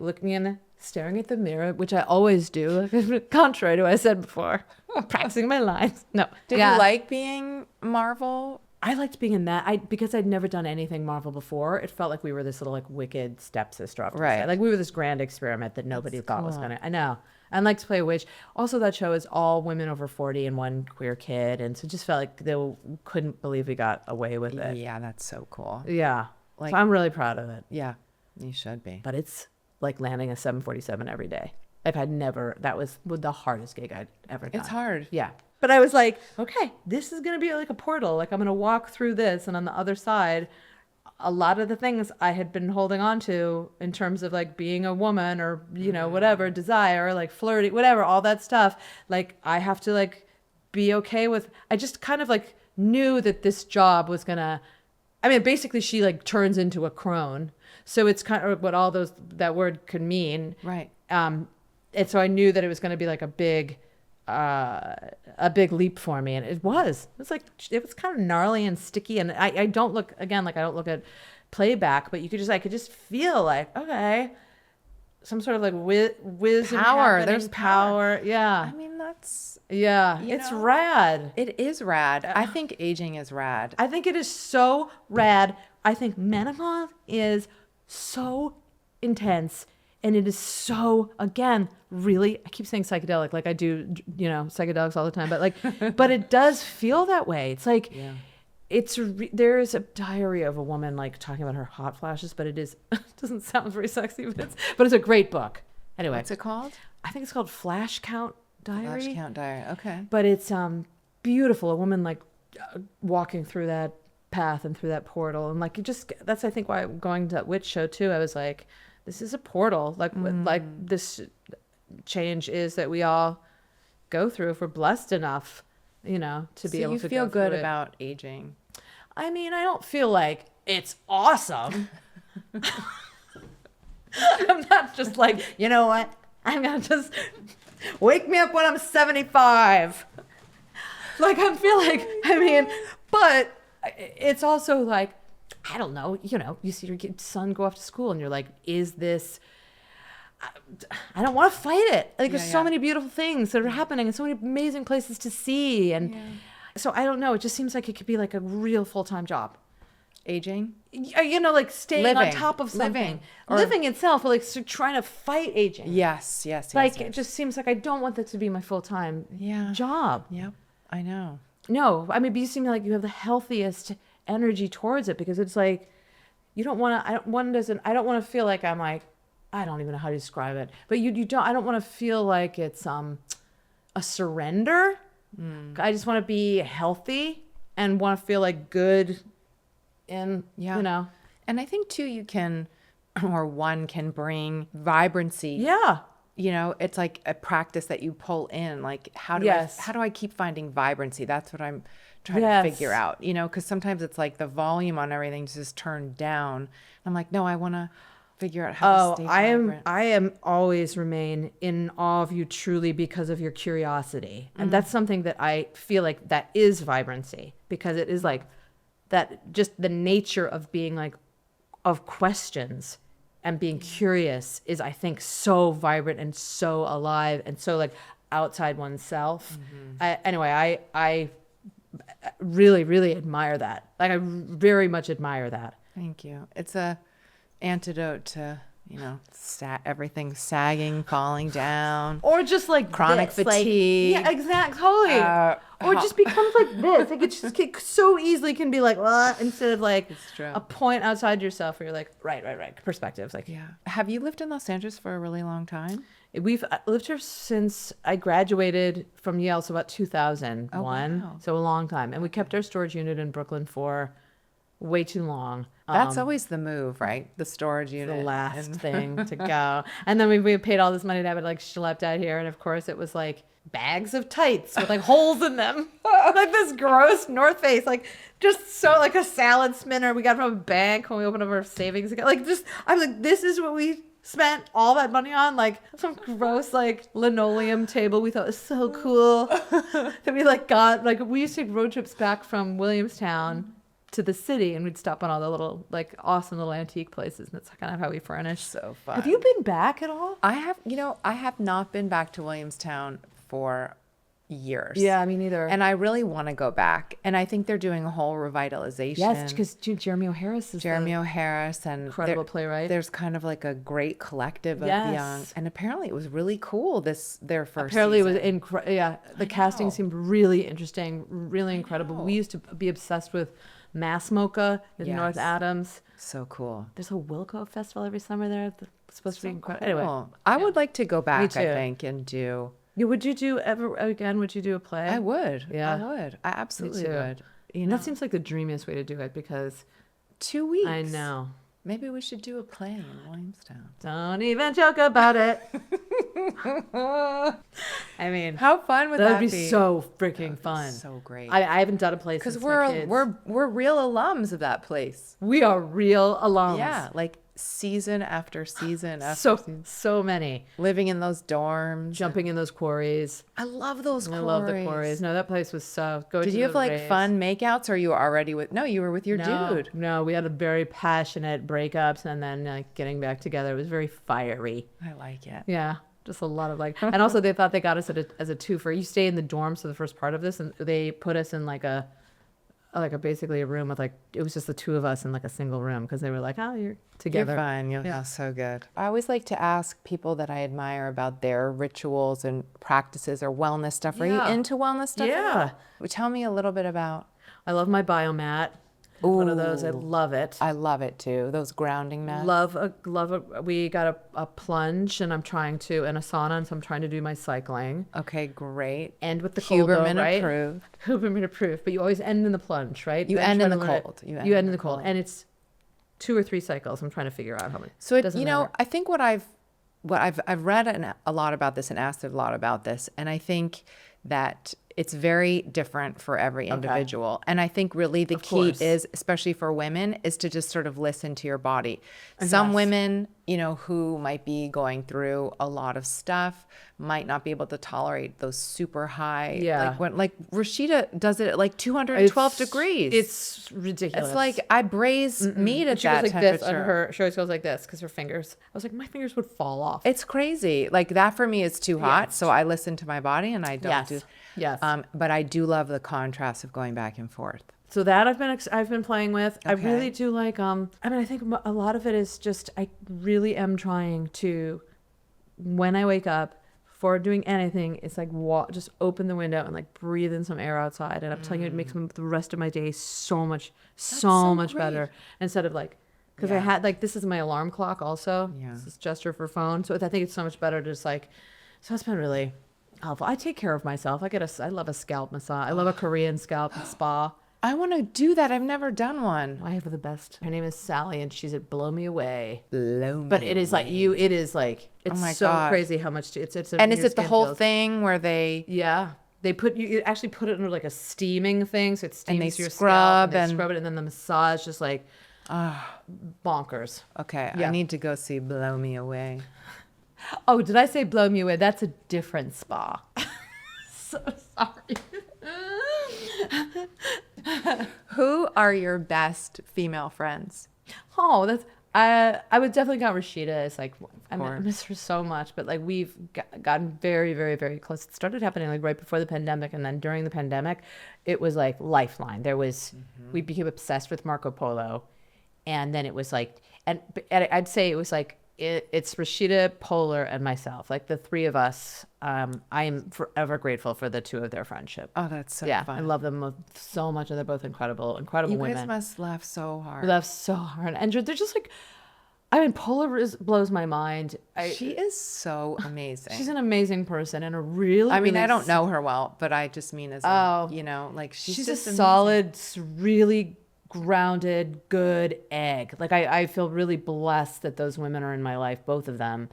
Speaker 2: staring at the mirror, which I always do, contrary to what I said before, practicing my lines. No.
Speaker 1: Did you like being Marvel?
Speaker 2: I liked being in that. Because I'd never done anything Marvel before. It felt like we were this little like wicked stepsister.
Speaker 1: Right.
Speaker 2: Like we were this grand experiment that nobody thought was gonna. I know. I like to play a witch. Also, that show is all women over 40 and one queer kid, and so it just felt like they couldn't believe we got away with it.
Speaker 1: Yeah, that's so cool.
Speaker 2: Yeah.
Speaker 1: Like-
Speaker 2: So I'm really proud of it.
Speaker 1: Yeah, you should be.
Speaker 2: But it's like landing a 747 every day. That was the hardest gig I'd ever done.
Speaker 1: It's hard.
Speaker 2: Yeah. But I was like, okay, this is going to be like a portal. Like I'm going to walk through this, and on the other side, a lot of the things I had been holding on to in terms of like being a woman or, whatever, desire, like flirty, whatever, all that stuff. Like I have to like be okay with, I just kind of like knew that this job was going to, basically she like turns into a crone. So it's kind of what all that word could mean.
Speaker 1: Right.
Speaker 2: And so I knew that it was going to be like a big leap for me, and it was kind of gnarly and sticky, and I don't look at playback, but I could just feel like, okay, some sort of like wisdom,
Speaker 1: Power. There's
Speaker 2: power. Yeah.
Speaker 1: That's,
Speaker 2: It's rad.
Speaker 1: it is rad. I think aging is rad.
Speaker 2: I think it is so rad. I think menopause is so intense. And it is so, again, really, I keep saying psychedelic, like I do, psychedelics all the time, but it does feel that way. It's like, there is a diary of a woman like talking about her hot flashes, but it doesn't sound very sexy, but it's a great book. Anyway.
Speaker 1: What's it called?
Speaker 2: I think it's called Flash Count Diary.
Speaker 1: Flash Count Diary. Okay.
Speaker 2: But it's beautiful. A woman like walking through that path and through that portal. And like, that's, I think, why going to that witch show too. I was like, this is a portal. Like this change is that we all go through if we're blessed enough, to be able to go through it.
Speaker 1: You feel good about aging.
Speaker 2: I don't feel like it's awesome. I'm not just like, you know what? I'm going to just wake me up when I'm 75. Like, I feel like, but it's also like, I don't know, you see your son go off to school and you're like, is this, I don't want to fight it. Like, there's
Speaker 1: Yeah,
Speaker 2: so
Speaker 1: yeah.
Speaker 2: many beautiful things that are happening and so many amazing places to see. And so I don't know. It just seems like it could be like a real full-time job.
Speaker 1: Aging?
Speaker 2: You know, like staying on
Speaker 1: Living.
Speaker 2: top of something.
Speaker 1: Living. Or-
Speaker 2: Living itself, but like trying to fight aging.
Speaker 1: Yes, yes, yes.
Speaker 2: Like,
Speaker 1: yes.
Speaker 2: it just seems like I don't want that to be my full-time job.
Speaker 1: Yep, I know.
Speaker 2: No, I mean, but you seem like you have the healthiest energy towards it, because it's like, you don't want to, I don't want to feel like I'm like, I don't even know how to describe it, but I don't want to feel like it's a surrender. I just want to be healthy and want to feel like good and,
Speaker 1: Yeah.
Speaker 2: you know.
Speaker 1: And I think too, one can bring vibrancy.
Speaker 2: Yeah.
Speaker 1: You know, it's like a practice that you pull in. Like, how do I keep finding vibrancy? That's what I'm trying to figure out, you know, because sometimes it's like the volume on everything's just turned down. I'm like, no, I want to figure out how to stay vibrant.
Speaker 2: I am always remain in awe of you truly because of your curiosity. And that's something that I feel like that is vibrancy, because it is like that, just the nature of being like, of questions and being curious is, I think, so vibrant and so alive and so like outside oneself. Anyway, I really, really admire that. Like, I very much admire that.
Speaker 1: Thank you. It's a antidote to, you know, everything sagging, falling down.
Speaker 2: Or just like
Speaker 1: Chronic
Speaker 2: this, like-
Speaker 1: fatigue.
Speaker 2: yeah, exactly. Totally. Or it just becomes like this. Like, it so easily can be like, instead of like
Speaker 1: true.
Speaker 2: a point outside yourself where you're like, right. Perspectives. Like,
Speaker 1: Yeah. Have you lived in Los Angeles for a really long time?
Speaker 2: we've lived here since I graduated from Yale, so about 2001.
Speaker 1: Oh, wow.
Speaker 2: So a long time. And we kept our storage unit in Brooklyn for way too long.
Speaker 1: That's always the move, right? The storage
Speaker 2: The
Speaker 1: unit.
Speaker 2: last
Speaker 1: And-
Speaker 2: thing to go. And then we paid all this money to have it like schlepped out here. And of course it was like bags of tights with like holes in them. Like this gross North Face, like just so like a salad spinner we got from a bank when we opened up our savings account. Like, just, I'm like, this is what we spent all that money on, like some gross like linoleum table we thought was so cool that we like got. Like, we used to take road trips back from Williamstown to the city, and we'd stop on all the little like awesome little antique places, and that's kind of how we furnished.
Speaker 1: So fun.
Speaker 2: Have you been back at all?
Speaker 1: I have not been back to Williamstown for years.
Speaker 2: Yeah, me neither.
Speaker 1: And I really want to go back. And I think they're doing a whole revitalization.
Speaker 2: yes, because Jeremy O'Harris is
Speaker 1: Jeremy O'Harris and
Speaker 2: incredible playwright.
Speaker 1: There's kind of like a great collective of
Speaker 2: Yes.
Speaker 1: young, and apparently it was really cool. Their first.
Speaker 2: Apparently
Speaker 1: season.
Speaker 2: it was yeah, the casting seemed really interesting, really incredible. We used to be obsessed with Mass Mocha in
Speaker 1: Yes.
Speaker 2: North Adams.
Speaker 1: So cool.
Speaker 2: There's a Wilco festival every summer there. It's supposed to be incredible.
Speaker 1: Cool.
Speaker 2: Anyway,
Speaker 1: I would like to go back,
Speaker 2: too.
Speaker 1: I think, and do.
Speaker 2: would you do ever again? Would you do a play?
Speaker 1: I would.
Speaker 2: Yeah.
Speaker 1: I would. I absolutely
Speaker 2: too.
Speaker 1: would. You
Speaker 2: And
Speaker 1: know,
Speaker 2: that seems like the dreamiest way to do it, because
Speaker 1: 2 weeks.
Speaker 2: I know.
Speaker 1: Maybe we should do a play in Williamstown.
Speaker 2: Don't even joke about it. I mean,
Speaker 1: How fun would
Speaker 2: that'd
Speaker 1: that
Speaker 2: be so freaking fun.
Speaker 1: So great.
Speaker 2: I haven't done a play
Speaker 1: Because
Speaker 2: since my kids.
Speaker 1: we're real alums of that place.
Speaker 2: we are real alums.
Speaker 1: Yeah, like season after season after season.
Speaker 2: So many
Speaker 1: Living in those dorms.
Speaker 2: jumping in those quarries.
Speaker 1: I love those
Speaker 2: I
Speaker 1: quarries.
Speaker 2: love the quarries. No, that place was so.
Speaker 1: Did you have like fun makeouts, or you were already with? No, you were with your dude.
Speaker 2: No, we had a very passionate breakups, and then like getting back together. It was very fiery.
Speaker 1: I like it.
Speaker 2: Yeah, just a lot of like, and also they thought they got us as a twofer. You stay in the dorms for the first part of this, and they put us in like a basically a room with like, it was just the two of us in like a single room, because they were like, oh, you're together.
Speaker 1: You're fun.
Speaker 2: Yeah.
Speaker 1: So good. I always like to ask people that I admire about their rituals and practices or wellness stuff. Are
Speaker 2: Yeah.
Speaker 1: you into wellness stuff? at
Speaker 2: Yeah.
Speaker 1: all? Well, tell me a little bit about.
Speaker 2: I love my biomat. One of those. I love it.
Speaker 1: I love it too. Those grounding mats.
Speaker 2: Love a. We got a plunge, and I'm trying to, and a sauna, and so I'm trying to do my cycling.
Speaker 1: Okay, great.
Speaker 2: End with the cold, though,
Speaker 1: Huberman
Speaker 2: right?
Speaker 1: approved.
Speaker 2: Huberman approved. But you always end in the plunge, right?
Speaker 1: You
Speaker 2: I'm
Speaker 1: end in
Speaker 2: trying
Speaker 1: the
Speaker 2: to learn it.
Speaker 1: cold.
Speaker 2: You end in the cold, and it's 2 or 3 cycles. I'm trying to figure out how many.
Speaker 1: So
Speaker 2: Doesn't
Speaker 1: you know,
Speaker 2: matter.
Speaker 1: I think I've read a lot about this and asked a lot about this, and I think that it's very different for every individual. And I think really the key
Speaker 2: course.
Speaker 1: is, especially for women, is to just sort of listen to your body. Some women, you know, who might be going through a lot of stuff might not be able to tolerate those super high.
Speaker 2: Yeah.
Speaker 1: Like Rashida does it at like 212 degrees.
Speaker 2: It's ridiculous.
Speaker 1: It's like I braise meat at
Speaker 2: she
Speaker 1: that
Speaker 2: goes like
Speaker 1: temperature.
Speaker 2: this on her. She always goes like this because her fingers. I was like, my fingers would fall off.
Speaker 1: It's crazy. Like that for me is too hot. So I listen to my body and I don't do.
Speaker 2: Yes.
Speaker 1: But I do love the contrast of going back and forth.
Speaker 2: So that I've been playing with. I
Speaker 1: Okay.
Speaker 2: really do like. I mean, I think a lot of it is just I really am trying to, when I wake up, before doing anything, it's like just open the window and like breathe in some air outside. And I'm telling you, it makes the rest of my day so much
Speaker 1: great.
Speaker 2: better. Instead of like, because I had like this is my alarm clock also.
Speaker 1: Yeah.
Speaker 2: This is gesture for phone. So I think it's so much better to just like. So it's been really helpful. I take care of myself. I love a scalp massage. I love a Korean scalp spa.
Speaker 1: I want to do that. I've never done one.
Speaker 2: I have the best. Her name is Sally, and she's at Blow Me Away.
Speaker 1: Blow me
Speaker 2: But it is like you. It is like it's
Speaker 1: my
Speaker 2: so
Speaker 1: gosh.
Speaker 2: crazy how much it's.
Speaker 1: And is
Speaker 2: your
Speaker 1: it the
Speaker 2: skin
Speaker 1: whole
Speaker 2: feels.
Speaker 1: thing where they
Speaker 2: Yeah, they put you actually put it under like a steaming thing, so it steams
Speaker 1: they
Speaker 2: your
Speaker 1: scrub
Speaker 2: scalp, and
Speaker 1: and-
Speaker 2: they scrub it, and then the massage just like bonkers.
Speaker 1: Okay,
Speaker 2: Yeah.
Speaker 1: I need to go see Blow Me Away.
Speaker 2: Oh, did I say Blow Me Away? That's a different spa. So sorry.
Speaker 1: Who are your best female friends?
Speaker 2: Oh, that's I would definitely count Rashida as like I
Speaker 1: course.
Speaker 2: miss her so much, but like we've gotten very, very, very close. It started happening like right before the pandemic, and then during the pandemic, it was like lifeline. There was we became obsessed with Marco Polo, and then it was like and I'd say it was like it's Rashida, Polar, and myself, like the three of us. I am forever grateful for the two of their friendship.
Speaker 1: Oh, that's so
Speaker 2: Yeah,
Speaker 1: fun.
Speaker 2: I love them so much, and they're both incredible
Speaker 1: You
Speaker 2: women.
Speaker 1: guys must laugh so hard.
Speaker 2: We laugh so hard, and they're just like, I mean, Polar blows my mind.
Speaker 1: She is so amazing.
Speaker 2: She's an amazing person and a really.
Speaker 1: I mean,
Speaker 2: really
Speaker 1: I don't know her well, but I just mean as a, you know, like she's
Speaker 2: She's
Speaker 1: just
Speaker 2: a
Speaker 1: amazing.
Speaker 2: solid, really grounded, good egg. Like I feel really blessed that those women are in my life, both of them.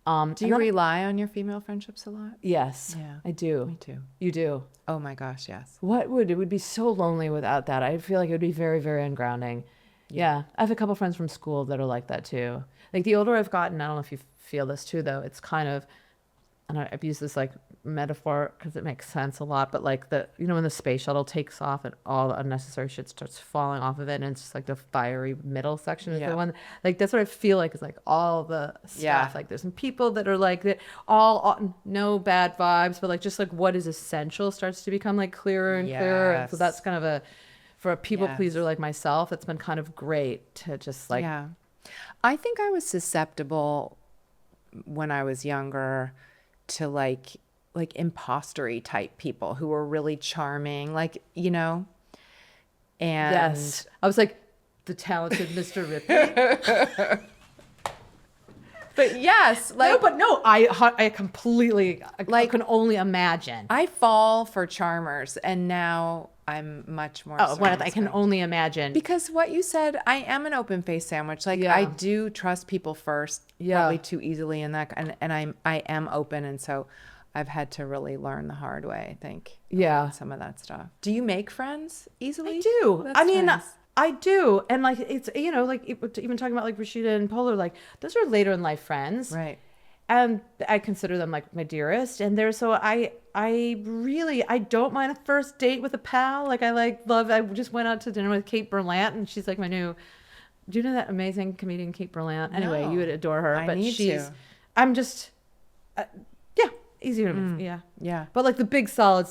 Speaker 1: Do you rely on your female friendships a lot?
Speaker 2: Yes,
Speaker 1: Yeah.
Speaker 2: I do.
Speaker 1: Me too.
Speaker 2: You do.
Speaker 1: Oh my gosh, yes.
Speaker 2: It would be so lonely without that. I feel like it would be very, very ungrounding. Yeah. I have a couple friends from school that are like that too. Like the older I've gotten, I don't know if you feel this too, though. It's kind of, and I've used this like metaphor because it makes sense a lot, but like when the space shuttle takes off and all the unnecessary shit starts falling off of it, and it's just like the fiery middle section is
Speaker 1: Yeah.
Speaker 2: the one. Like that's what I feel like is like all the stuff.
Speaker 1: Yeah.
Speaker 2: Like there's some people that are like that, all no bad vibes, but like just like what is essential starts to become like clearer and clearer. And so
Speaker 1: Yes.
Speaker 2: that's kind of for a people
Speaker 1: Yes.
Speaker 2: pleaser like myself, it's been kind of great to just like
Speaker 1: yeah. I think I was susceptible when I was younger to like impostery type people who were really charming, like, you know, and
Speaker 2: yes. I was like the talented Mr. Ripley.
Speaker 1: but yes, like
Speaker 2: I completely
Speaker 1: Like-
Speaker 2: can only imagine.
Speaker 1: I fall for charmers, and now I'm much more
Speaker 2: Oh, what I can
Speaker 1: circumspect.
Speaker 2: only imagine.
Speaker 1: Because what you said, I am an open face sandwich. Like
Speaker 2: Yeah.
Speaker 1: I do trust people first,
Speaker 2: Yeah.
Speaker 1: probably too easily in that, and I am open, and so I've had to really learn the hard way, I think.
Speaker 2: Yeah.
Speaker 1: about some of that stuff. Do you make friends easily?
Speaker 2: I do.
Speaker 1: That's
Speaker 2: I mean,
Speaker 1: nice.
Speaker 2: I do. And like, it's, like even talking about like Rashida and Polar, like those are later in life friends.
Speaker 1: Right.
Speaker 2: And I consider them like my dearest. And so I don't mind a first date with a pal. Like I just went out to dinner with Kate Berlant, and she's like my new, do you know that amazing comedian Kate Berlant? Anyway,
Speaker 1: No.
Speaker 2: you would adore her.
Speaker 1: I
Speaker 2: But
Speaker 1: need to.
Speaker 2: I'm just, easy to move. Yeah.
Speaker 1: Yeah.
Speaker 2: But like the big solid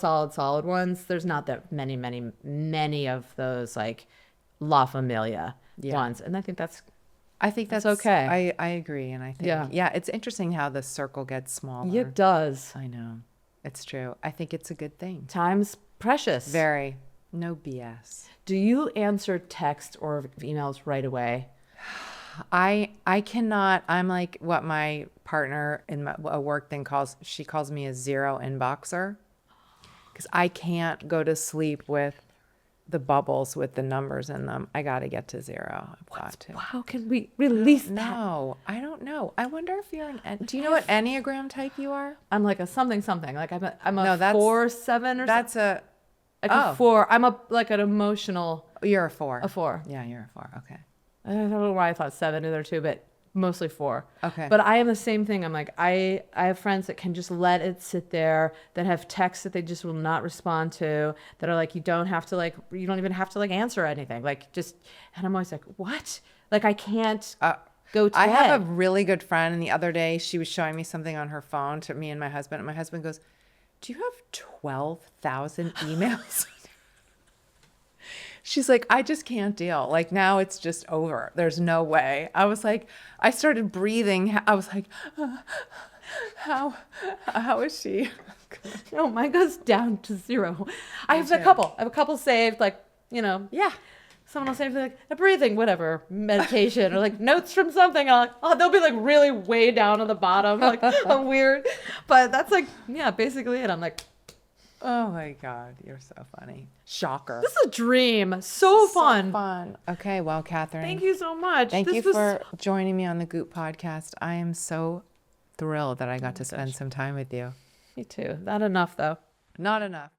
Speaker 2: ones, there's not that many of those like La Familia ones. And I think that's okay.
Speaker 1: I agree. And I think,
Speaker 2: Yeah.
Speaker 1: yeah, it's interesting how the circle gets smaller.
Speaker 2: it does.
Speaker 1: I know. It's true. I think it's a good thing.
Speaker 2: Time's precious.
Speaker 1: Very. No BS.
Speaker 2: Do you answer text or emails right away?
Speaker 1: I cannot. I'm like what my partner in a work thing calls me a zero inboxer, because I can't go to sleep with the bubbles with the numbers in them. I got to get to 0. I've got to.
Speaker 2: How can we release that?
Speaker 1: No, I don't know. I wonder if you're do you know what Enneagram type you are?
Speaker 2: I'm like a something. Like I'm a
Speaker 1: No, that's
Speaker 2: 4-7 or
Speaker 1: That's a,
Speaker 2: like a 4. I'm like an emotional.
Speaker 1: you're a 4.
Speaker 2: A 4.
Speaker 1: Yeah, you're a 4. Okay.
Speaker 2: I don't know why I thought 7 in there too, but mostly 4.
Speaker 1: Okay.
Speaker 2: But I am the same thing. I'm like, I have friends that can just let it sit there, that have texts that they just will not respond to, that are like, you don't even have to like answer anything. Like just, and I'm always like, what? Like I can't go to
Speaker 1: I
Speaker 2: bed.
Speaker 1: have a really good friend, and the other day she was showing me something on her phone to me and my husband, and my husband goes, do you have 12,000 emails? She's like, I just can't deal. Like now it's just over. There's no way. I was like, I started breathing. I was like, how is she?
Speaker 2: No, mine goes down to 0. I have a couple saved, like,
Speaker 1: Yeah.
Speaker 2: someone will say like a breathing, whatever, meditation or like notes from something. I'll like, oh, they'll be like really way down on the bottom, like I'm weird. But that's like, yeah, basically it. I'm like,
Speaker 1: Oh my God, you're so funny. Shocker.
Speaker 2: this is a dream. So fun.
Speaker 1: Fun. Okay, well, Kathryn.
Speaker 2: Thank you so much.
Speaker 1: Thank
Speaker 2: This
Speaker 1: you
Speaker 2: was-
Speaker 1: for joining me on the Goop podcast. I am so thrilled that I got to spend some time with you.
Speaker 2: Me too. Not enough though.
Speaker 1: Not enough.